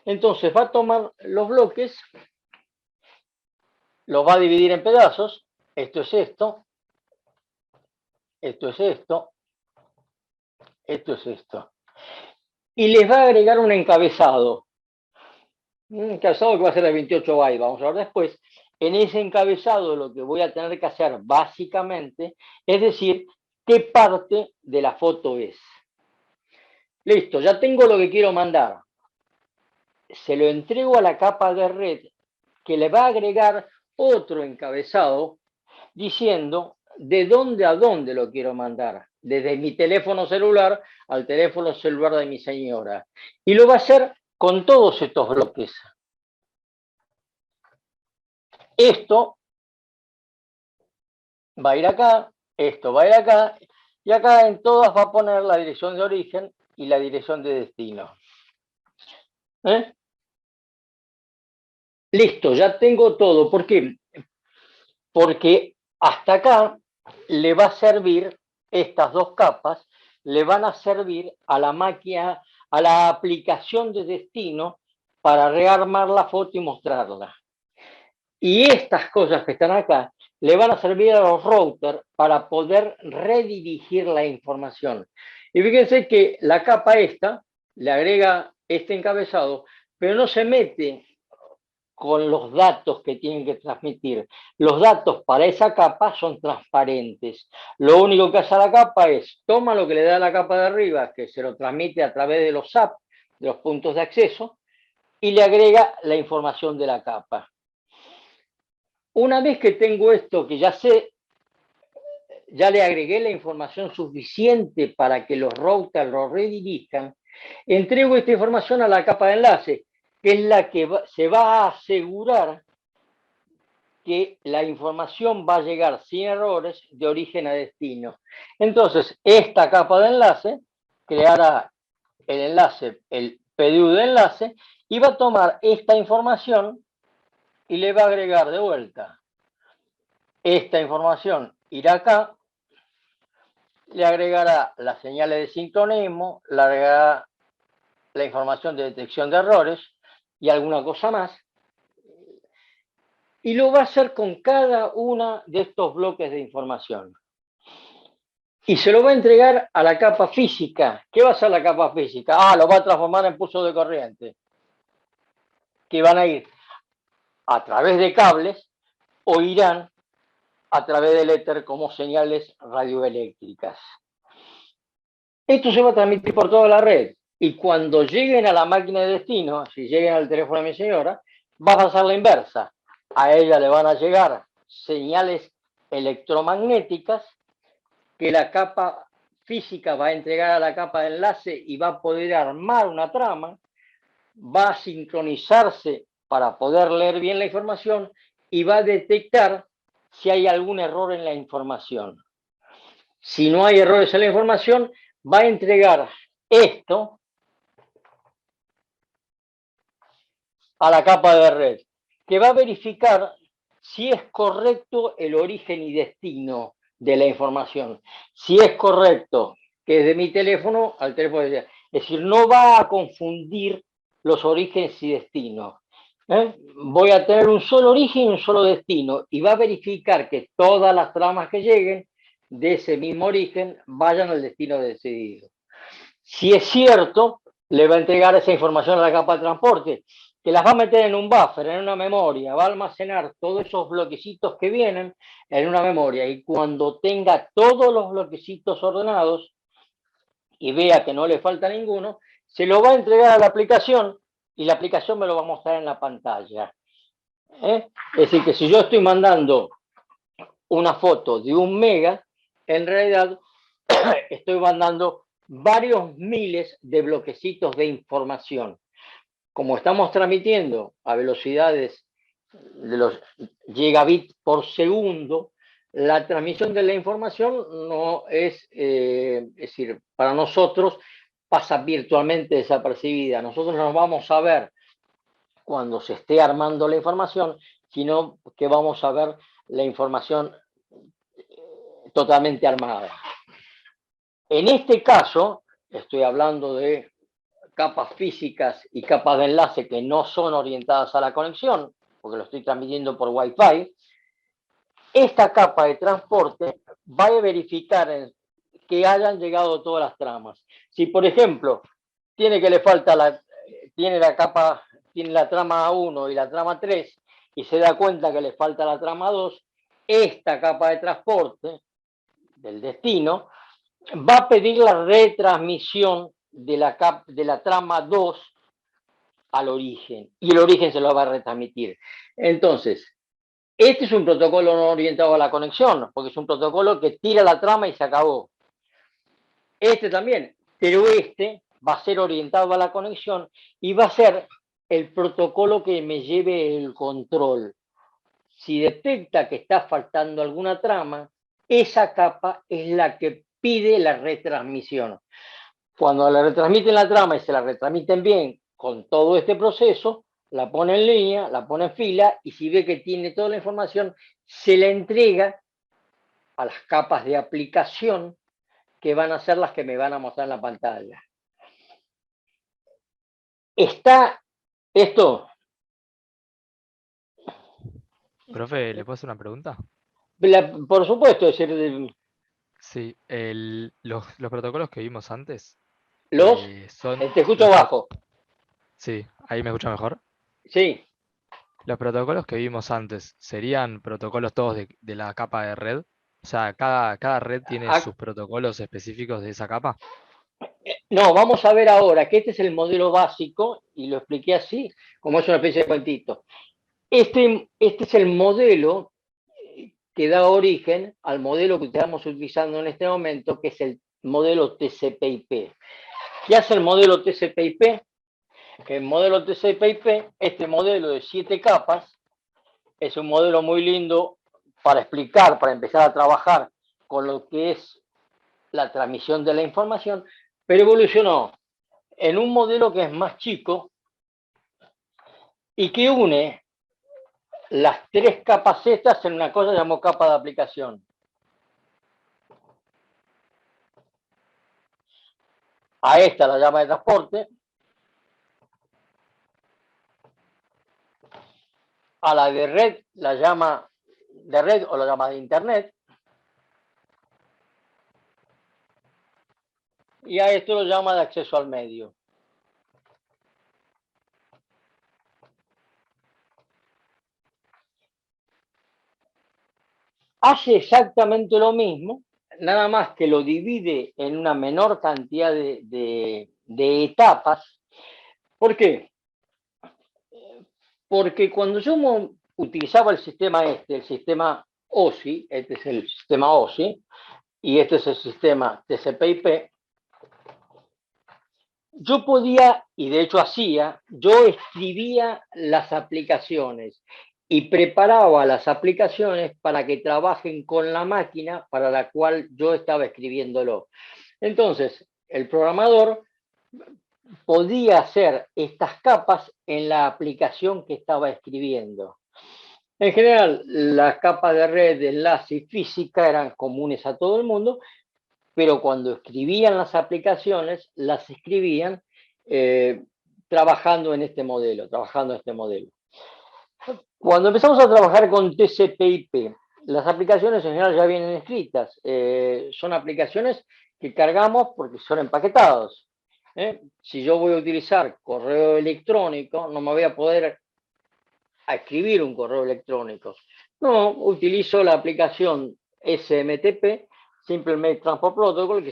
Speaker 1: Entonces va a tomar los bloques, los va a dividir en pedazos, esto es esto, esto es esto, esto es esto. Y les va a agregar un encabezado que va a ser de 28 bytes, vamos a ver después. En ese encabezado lo que voy a tener que hacer básicamente es decir qué parte de la foto es. Listo, ya tengo lo que quiero mandar. Se lo entrego a la capa de red que le va a agregar otro encabezado diciendo de dónde a dónde lo quiero mandar, desde mi teléfono celular al teléfono celular de mi señora. Y lo va a hacer con todos estos bloques. Esto va a ir acá, esto va a ir acá, y acá en todas va a poner la dirección de origen y la dirección de destino. Listo, ya tengo todo. ¿Por qué? Porque hasta acá le va a servir, estas dos capas, le van a servir a la máquina, a la aplicación de destino para rearmar la foto y mostrarla. Y estas cosas que están acá le van a servir a los routers para poder redirigir la información. Y fíjense que la capa esta le agrega este encabezado, pero no se mete con los datos que tienen que transmitir. Los datos para esa capa son transparentes. Lo único que hace la capa es, toma lo que le da la capa de arriba, que se lo transmite a través de los SAP, de los puntos de acceso, y le agrega la información de la capa. Una vez que tengo esto, que ya sé, ya le agregué la información suficiente para que los routers lo redirijan, entrego esta información a la capa de enlace, que es la que se va a asegurar que la información va a llegar sin errores de origen a destino. Entonces, esta capa de enlace creará el enlace, el PDU de enlace, y va a tomar esta información y le va a agregar de vuelta. Esta información irá acá, le agregará las señales de sincronismo, le agregará la información de detección de errores y alguna cosa más. Y lo va a hacer con cada uno de estos bloques de información. Y se lo va a entregar a la capa física. ¿Qué va a hacer la capa física? Lo va a transformar en pulsos de corriente, que van a ir a través de cables o irán a través del éter como señales radioeléctricas. Esto se va a transmitir por toda la red. Y cuando lleguen a la máquina de destino, si lleguen al teléfono de mi señora, va a pasar la inversa. A ella le van a llegar señales electromagnéticas que la capa física va a entregar a la capa de enlace y va a poder armar una trama, va a sincronizarse para poder leer bien la información y va a detectar si hay algún error en la información. Si no hay errores en la información, va a entregar esto a la capa de red, que va a verificar si es correcto el origen y destino de la información. Si es correcto, que es de mi teléfono al teléfono de ella. Es decir, no va a confundir los orígenes y destinos. Voy a tener un solo origen y un solo destino, y va a verificar que todas las tramas que lleguen de ese mismo origen vayan al destino decidido. Si es cierto, le va a entregar esa información a la capa de transporte, que las va a meter en un buffer, en una memoria, va a almacenar todos esos bloquecitos que vienen en una memoria, y cuando tenga todos los bloquecitos ordenados y vea que no le falta ninguno, se lo va a entregar a la aplicación y la aplicación me lo va a mostrar en la pantalla. Es decir, que si yo estoy mandando una foto de 1 mega, en realidad estoy mandando varios miles de bloquecitos de información. Como estamos transmitiendo a velocidades de los gigabits por segundo, la transmisión de la información no es decir, para nosotros pasa virtualmente desapercibida. Nosotros no vamos a ver cuando se esté armando la información, sino que vamos a ver la información totalmente armada. En este caso, estoy hablando de capas físicas y capas de enlace que no son orientadas a la conexión, porque lo estoy transmitiendo por Wi-Fi. Esta capa de transporte va a verificar que hayan llegado todas las tramas. Si, por ejemplo, tiene la trama 1 y la trama 3 y se da cuenta que le falta la trama 2, esta capa de transporte del destino va a pedir la retransmisión de la trama 2 al origen, y el origen se lo va a retransmitir. Entonces, este es un protocolo no orientado a la conexión, porque es un protocolo que tira la trama y se acabó. Este también, pero este va a ser orientado a la conexión y va a ser el protocolo que me lleve el control. Si detecta que está faltando alguna trama, esa capa es la que pide la retransmisión. Cuando le retransmiten la trama y se la retransmiten bien con todo este proceso, la pone en línea, la pone en fila, y si ve que tiene toda la información, se la entrega a las capas de aplicación, que van a ser las que me van a mostrar en la pantalla. Está esto.
Speaker 5: Profe, ¿le puedo hacer una pregunta?
Speaker 1: Por supuesto, es decir,
Speaker 5: Sí, los protocolos que vimos antes son
Speaker 1: te escucho bajo.
Speaker 5: Sí, ahí me escucha mejor.
Speaker 1: Sí.
Speaker 5: Los protocolos que vimos antes, ¿serían protocolos todos de la capa de red? O sea, cada red tiene sus protocolos específicos de esa capa.
Speaker 1: No, vamos a ver ahora que este es el modelo básico, y lo expliqué así, como es una especie de cuentito. Este es el modelo que da origen al modelo que estamos utilizando en este momento, que es el modelo TCP/IP. ¿Qué hace el modelo TCP/IP? Que el modelo TCP/IP, este modelo de 7 capas, es un modelo muy lindo para explicar, para empezar a trabajar con lo que es la transmisión de la información, pero evolucionó en un modelo que es más chico y que une las 3 capas estas en una cosa llamada capa de aplicación. A esta la llama de transporte, a la de red la llama de red o la llama de internet, y a esto lo llama de acceso al medio. Hace exactamente lo mismo, nada más que lo divide en una menor cantidad de de etapas. ¿Por qué? Porque cuando yo utilizaba el sistema OSI, este es el sistema OSI, y este es el sistema TCP/IP, yo podía, y de hecho hacía, yo escribía las aplicaciones y preparaba las aplicaciones para que trabajen con la máquina para la cual yo estaba escribiéndolo. Entonces, el programador podía hacer estas capas en la aplicación que estaba escribiendo. En general, las capas de red, de enlace y física eran comunes a todo el mundo, pero cuando escribían las aplicaciones, las escribían trabajando en este modelo, Cuando empezamos a trabajar con TCP/IP, las aplicaciones en general ya vienen escritas. Son aplicaciones que cargamos porque son empaquetados. Si yo voy a utilizar correo electrónico, no me voy a poder escribir un correo electrónico. No, utilizo la aplicación SMTP, Simple Mail Transport Protocol,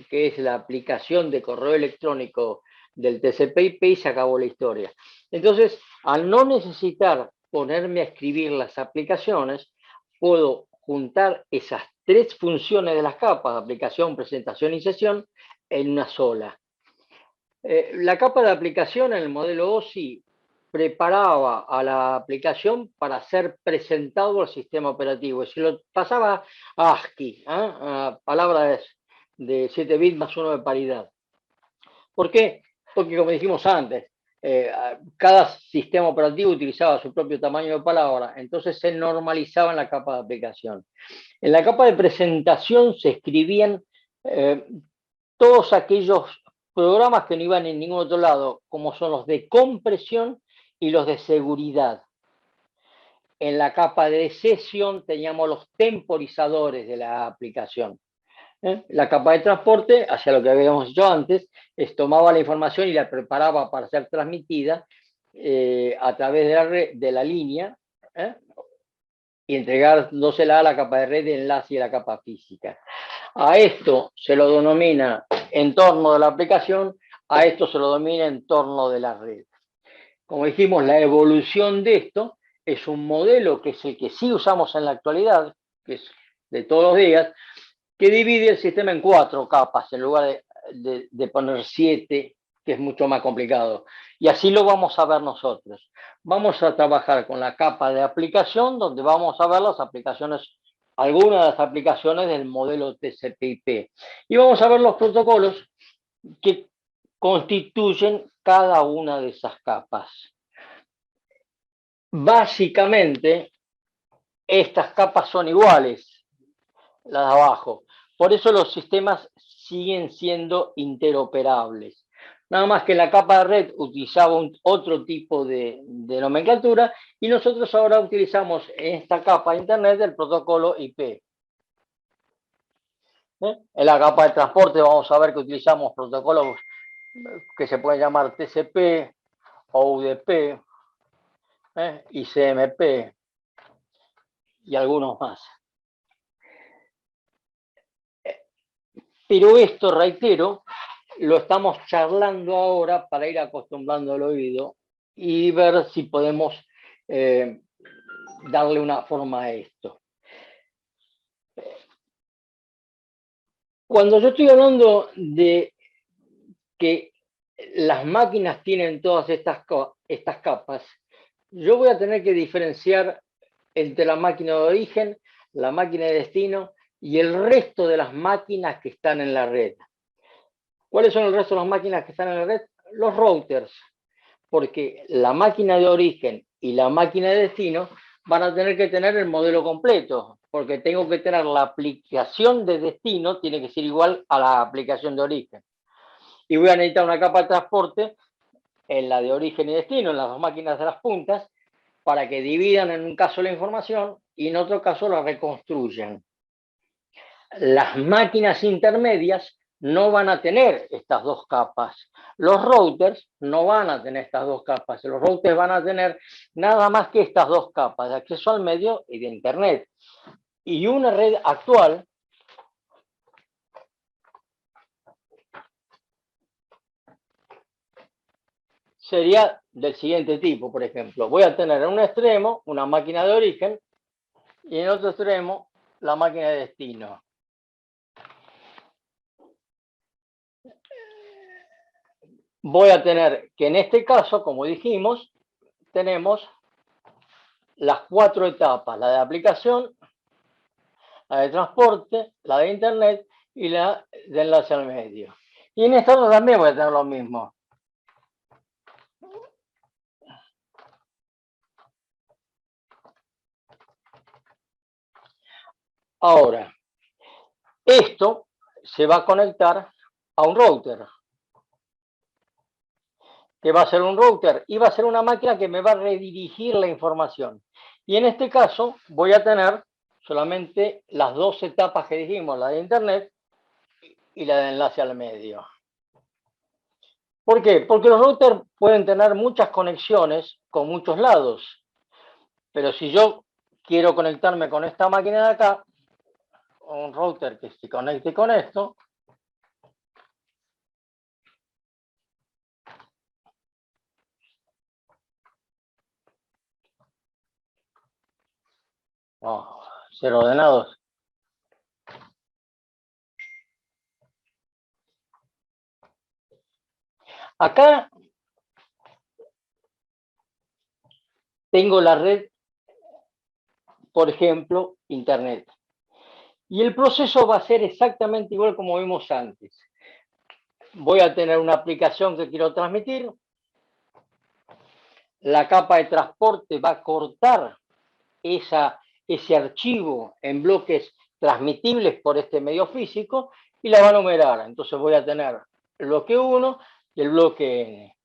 Speaker 1: que es la aplicación de correo electrónico del TCP/IP, y se acabó la historia. Entonces, al no necesitar ponerme a escribir las aplicaciones, puedo juntar esas tres funciones de las capas, aplicación, presentación y sesión, en una sola. La capa de aplicación en el modelo OSI preparaba a la aplicación para ser presentado al sistema operativo. Si lo pasaba a ASCII, a palabras de 7 bits más 1 de paridad. ¿Por qué? Porque, como dijimos antes, cada sistema operativo utilizaba su propio tamaño de palabra, entonces se normalizaba en la capa de aplicación. En la capa de presentación se escribían todos aquellos programas que no iban en ningún otro lado, como son los de compresión y los de seguridad. En la capa de sesión teníamos los temporizadores de la aplicación. La capa de transporte, hacia lo que habíamos dicho antes, tomaba la información y la preparaba para ser transmitida a través de la red, de la línea, y entregándosela a la capa de red de enlace y a la capa física. A esto se lo denomina entorno de la aplicación, a esto se lo denomina entorno de la red. Como dijimos, la evolución de esto es un modelo que es el que sí usamos en la actualidad, que es de todos los días, que divide el sistema en 4 capas en lugar de poner 7, que es mucho más complicado. Y así lo vamos a ver nosotros. Vamos a trabajar con la capa de aplicación, donde vamos a ver las aplicaciones, algunas de las aplicaciones del modelo TCP/IP. Y vamos a ver los protocolos que constituyen cada una de esas capas. Básicamente, estas capas son iguales, las de abajo. Por eso los sistemas siguen siendo interoperables. Nada más que la capa de red utilizaba otro tipo de nomenclatura y nosotros ahora utilizamos en esta capa de Internet el protocolo IP. En la capa de transporte vamos a ver que utilizamos protocolos que se pueden llamar TCP, UDP, ICMP y algunos más. Pero esto, reitero, lo estamos charlando ahora para ir acostumbrando al oído y ver si podemos darle una forma a esto. Cuando yo estoy hablando de que las máquinas tienen todas estas capas, yo voy a tener que diferenciar entre la máquina de origen, la máquina de destino y el resto de las máquinas que están en la red. ¿Cuáles son el resto de las máquinas que están en la red? Los routers, porque la máquina de origen y la máquina de destino van a tener que tener el modelo completo, porque tengo que tener la aplicación de destino, tiene que ser igual a la aplicación de origen. Y voy a necesitar una capa de transporte en la de origen y destino, en las dos máquinas de las puntas, para que dividan en un caso la información y en otro caso la reconstruyan. Las máquinas intermedias no van a tener estas dos capas. Los routers no van a tener estas dos capas. Los routers van a tener nada más que estas dos capas de acceso al medio y de Internet. Y una red actual sería del siguiente tipo, por ejemplo. Voy a tener en un extremo una máquina de origen y en otro extremo la máquina de destino. Voy a tener que en este caso, como dijimos, tenemos las 4 etapas: la de aplicación, la de transporte, la de internet y la de enlace al medio. Y en esta otra también voy a tener lo mismo. Ahora, esto se va a conectar a un router. ¿Qué va a ser un router? Y va a ser una máquina que me va a redirigir la información. Y en este caso voy a tener solamente las 2 etapas que dijimos, la de internet y la de enlace al medio. ¿Por qué? Porque los routers pueden tener muchas conexiones con muchos lados. Pero si yo quiero conectarme con esta máquina de acá, un router que se conecte con esto, ser ordenados. Acá tengo la red, por ejemplo, internet. Y el proceso va a ser exactamente igual como vimos antes. Voy a tener una aplicación que quiero transmitir. La capa de transporte va a cortar ese archivo en bloques transmitibles por este medio físico y la va a numerar. Entonces voy a tener el bloque 1 y el bloque N.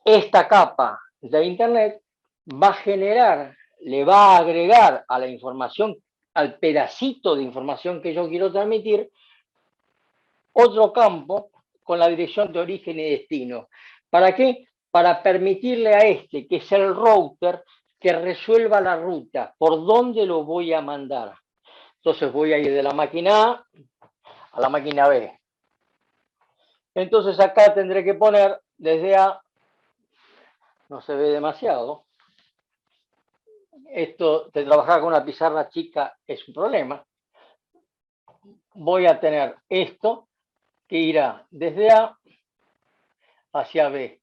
Speaker 1: Esta capa de internet va a generar, le va a agregar a la información, al pedacito de información que yo quiero transmitir, otro campo con la dirección de origen y destino. ¿Para qué? Para permitirle a este, que es el router, que resuelva la ruta, por dónde lo voy a mandar. Entonces voy a ir de la máquina A la máquina B. Entonces acá tendré que poner desde A, no se ve demasiado. Esto de trabajar con una pizarra chica es un problema. Voy a tener esto que irá desde A hacia B.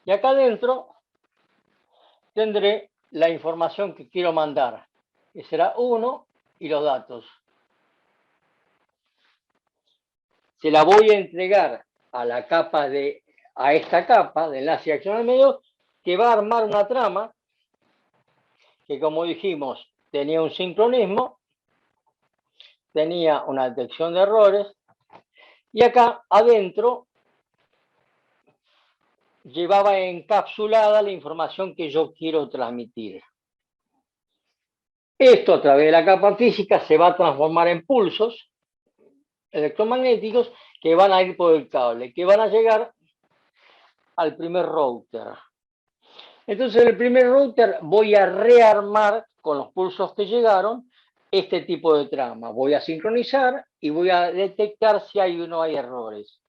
Speaker 1: Y acá adentro tendré la información que quiero mandar, que será 1 y los datos. Se la voy a entregar a la capa a esta capa de enlace y acción al medio, que va a armar una trama que, como dijimos, tenía un sincronismo, tenía una detección de errores, y acá adentro llevaba encapsulada la información que yo quiero transmitir. Esto, a través de la capa física, se va a transformar en pulsos electromagnéticos que van a ir por el cable, que van a llegar al primer router. Entonces, en el primer router voy a rearmar con los pulsos que llegaron este tipo de trama. Voy a sincronizar y voy a detectar si hay o no hay errores.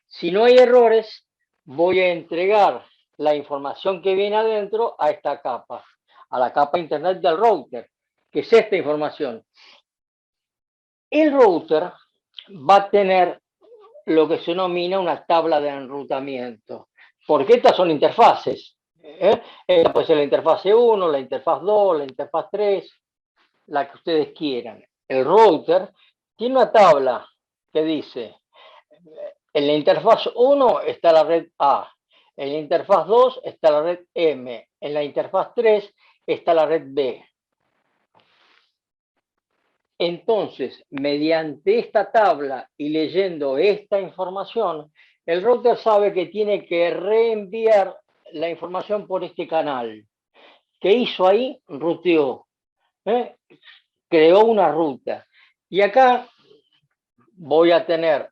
Speaker 1: Si no hay errores, voy a entregar la información que viene adentro a esta capa, a la capa internet del router, que es esta información. El router va a tener lo que se denomina una tabla de enrutamiento, porque estas son interfaces. Esta puede ser la interfase 1, la interfaz 2, la interfaz 3, la que ustedes quieran. El router tiene una tabla que dice, en la interfaz 1 está la red A, en la interfaz 2 está la red M, en la interfaz 3 está la red B. Entonces, mediante esta tabla y leyendo esta información, el router sabe que tiene que reenviar la información por este canal. ¿Qué hizo ahí? Ruteó. Creó una ruta. Y acá voy a tener,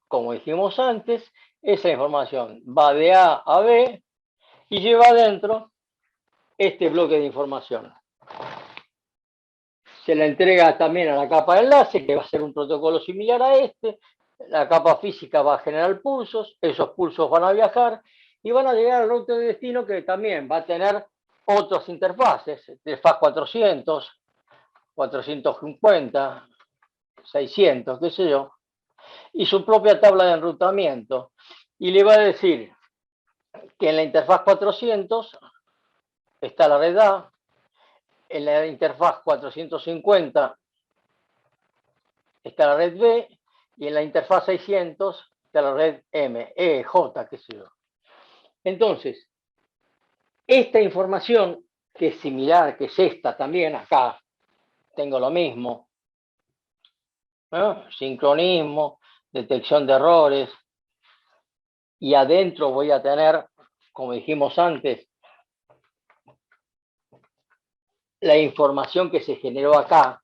Speaker 1: como dijimos antes, esa información. Va de A a B y lleva adentro este bloque de información. Se la entrega también a la capa de enlace, que va a ser un protocolo similar a este. La capa física va a generar pulsos, esos pulsos van a viajar y van a llegar al router de destino, que también va a tener otras interfaces, interfaz 400, 450, 600, qué sé yo, y su propia tabla de enrutamiento. Y le va a decir que en la interfaz 400 está la red A, en la interfaz 450 está la red B, y en la interfaz 600 está la red M, E, J, qué sé yo. Entonces, esta información, que es similar, que es esta también, acá tengo lo mismo, ¿no? Sincronismo, detección de errores, y adentro voy a tener, como dijimos antes, la información que se generó acá.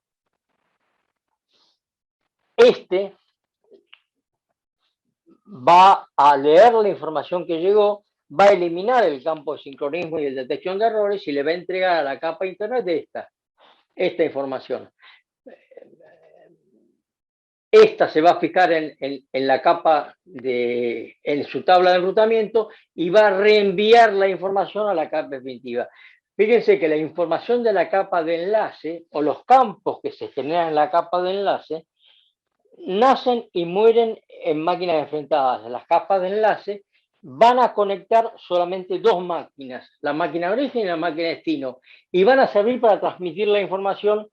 Speaker 1: Este va a leer la información que llegó, va a eliminar el campo de sincronismo y de detección de errores y le va a entregar a la capa internet esta información. Esta se va a fijar en la capa en su tabla de enrutamiento y va a reenviar la información a la capa definitiva. Fíjense que la información de la capa de enlace o los campos que se generan en la capa de enlace nacen y mueren en máquinas enfrentadas. Las capas de enlace van a conectar solamente dos máquinas, la máquina de origen y la máquina de destino, y van a servir para transmitir la información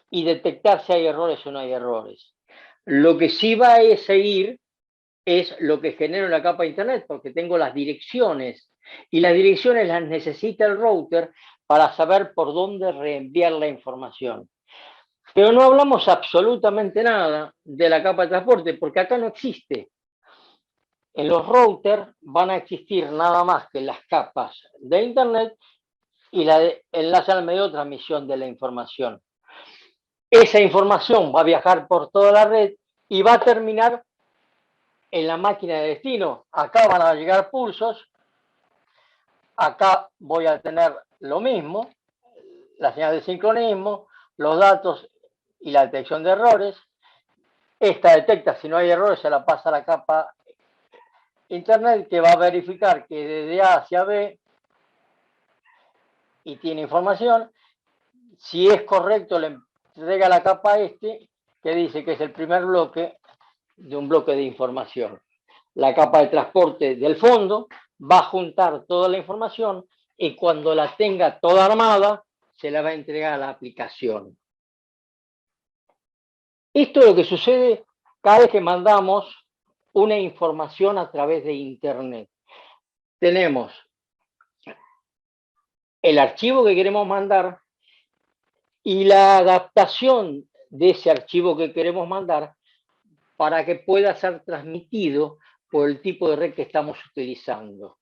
Speaker 1: y detectar si hay errores o no hay errores. Lo que sí va a seguir es lo que genero en la capa de internet, porque tengo las direcciones, y las direcciones las necesita el router para saber por dónde reenviar la información. Pero no hablamos absolutamente nada de la capa de transporte, porque acá no existe. En los routers van a existir nada más que las capas de internet y la de enlace al medio de transmisión de la información. Esa información va a viajar por toda la red y va a terminar en la máquina de destino. Acá van a llegar pulsos, acá voy a tener lo mismo, la señal de sincronismo, los datos y la detección de errores. Esta detecta si no hay errores, se la pasa a la capa internet, que va a verificar que desde A hacia B y tiene información. Si es correcto, le entrega la capa que dice que es el primer bloque de un bloque de información. La capa de transporte del fondo va a juntar toda la información y cuando la tenga toda armada, se la va a entregar a la aplicación. Esto es lo que sucede cada vez que mandamos una información a través de Internet. Tenemos el archivo que queremos mandar y la adaptación de ese archivo que queremos mandar para que pueda ser transmitido por el tipo de red que estamos utilizando.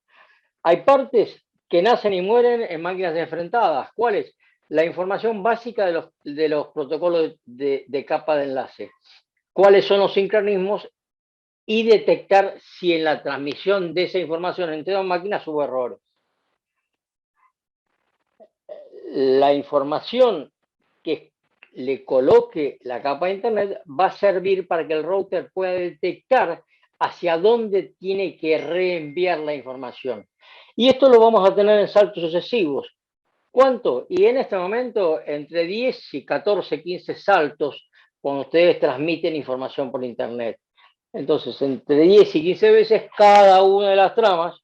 Speaker 1: Hay partes que nacen y mueren en máquinas enfrentadas. ¿Cuál es? La información básica de los protocolos de capa de enlace. ¿Cuáles son los sincronismos? Y detectar si en la transmisión de esa información entre dos máquinas hubo errores. La información que le coloque la capa de internet va a servir para que el router pueda detectar hacia dónde tiene que reenviar la información. Y esto lo vamos a tener en saltos sucesivos. ¿Cuánto? Y en este momento entre 10 y 14, 15 saltos cuando ustedes transmiten información por internet. Entonces, entre 10 y 15 veces cada una de las tramas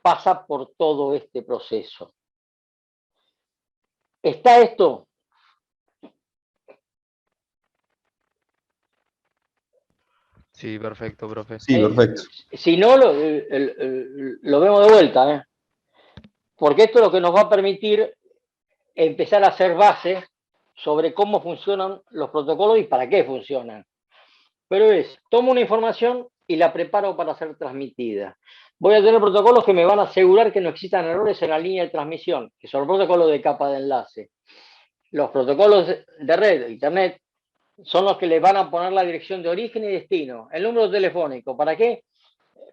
Speaker 1: pasa por todo este proceso. ¿Está esto?
Speaker 5: Sí, perfecto, profe.
Speaker 6: Sí, perfecto.
Speaker 1: Si no, lo vemos de vuelta, ¿eh? Porque esto es lo que nos va a permitir empezar a hacer base sobre cómo funcionan los protocolos y para qué funcionan. Pero tomo una información y la preparo para ser transmitida. Voy a tener protocolos que me van a asegurar que no existan errores en la línea de transmisión, que son los protocolos de capa de enlace. Los protocolos de red, de internet, son los que le van a poner la dirección de origen y destino. El número telefónico, ¿para qué?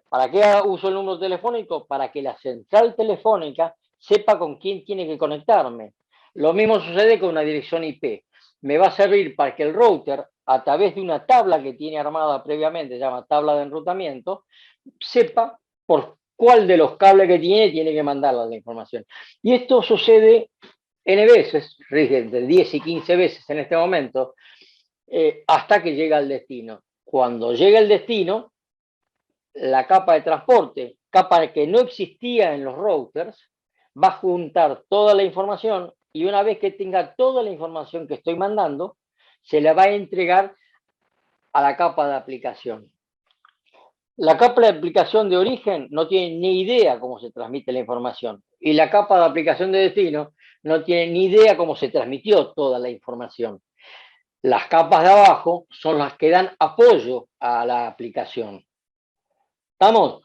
Speaker 1: ¿Para qué uso el número telefónico? Para que la central telefónica sepa con quién tiene que conectarme. Lo mismo sucede con una dirección IP. Me va a servir para que el router a través de una tabla que tiene armada previamente, se llama tabla de enrutamiento, sepa por cuál de los cables que tiene que mandarle la información. Y esto sucede N veces, entre 10 y 15 veces en este momento, hasta que llega al destino. Cuando llega el destino, la capa de transporte, capa que no existía en los routers, va a juntar toda la información y una vez que tenga toda la información que estoy mandando, se la va a entregar a la capa de aplicación. La capa de aplicación de origen no tiene ni idea cómo se transmite la información y la capa de aplicación de destino no tiene ni idea cómo se transmitió toda la información. Las capas de abajo son las que dan apoyo a la aplicación. ¿Estamos?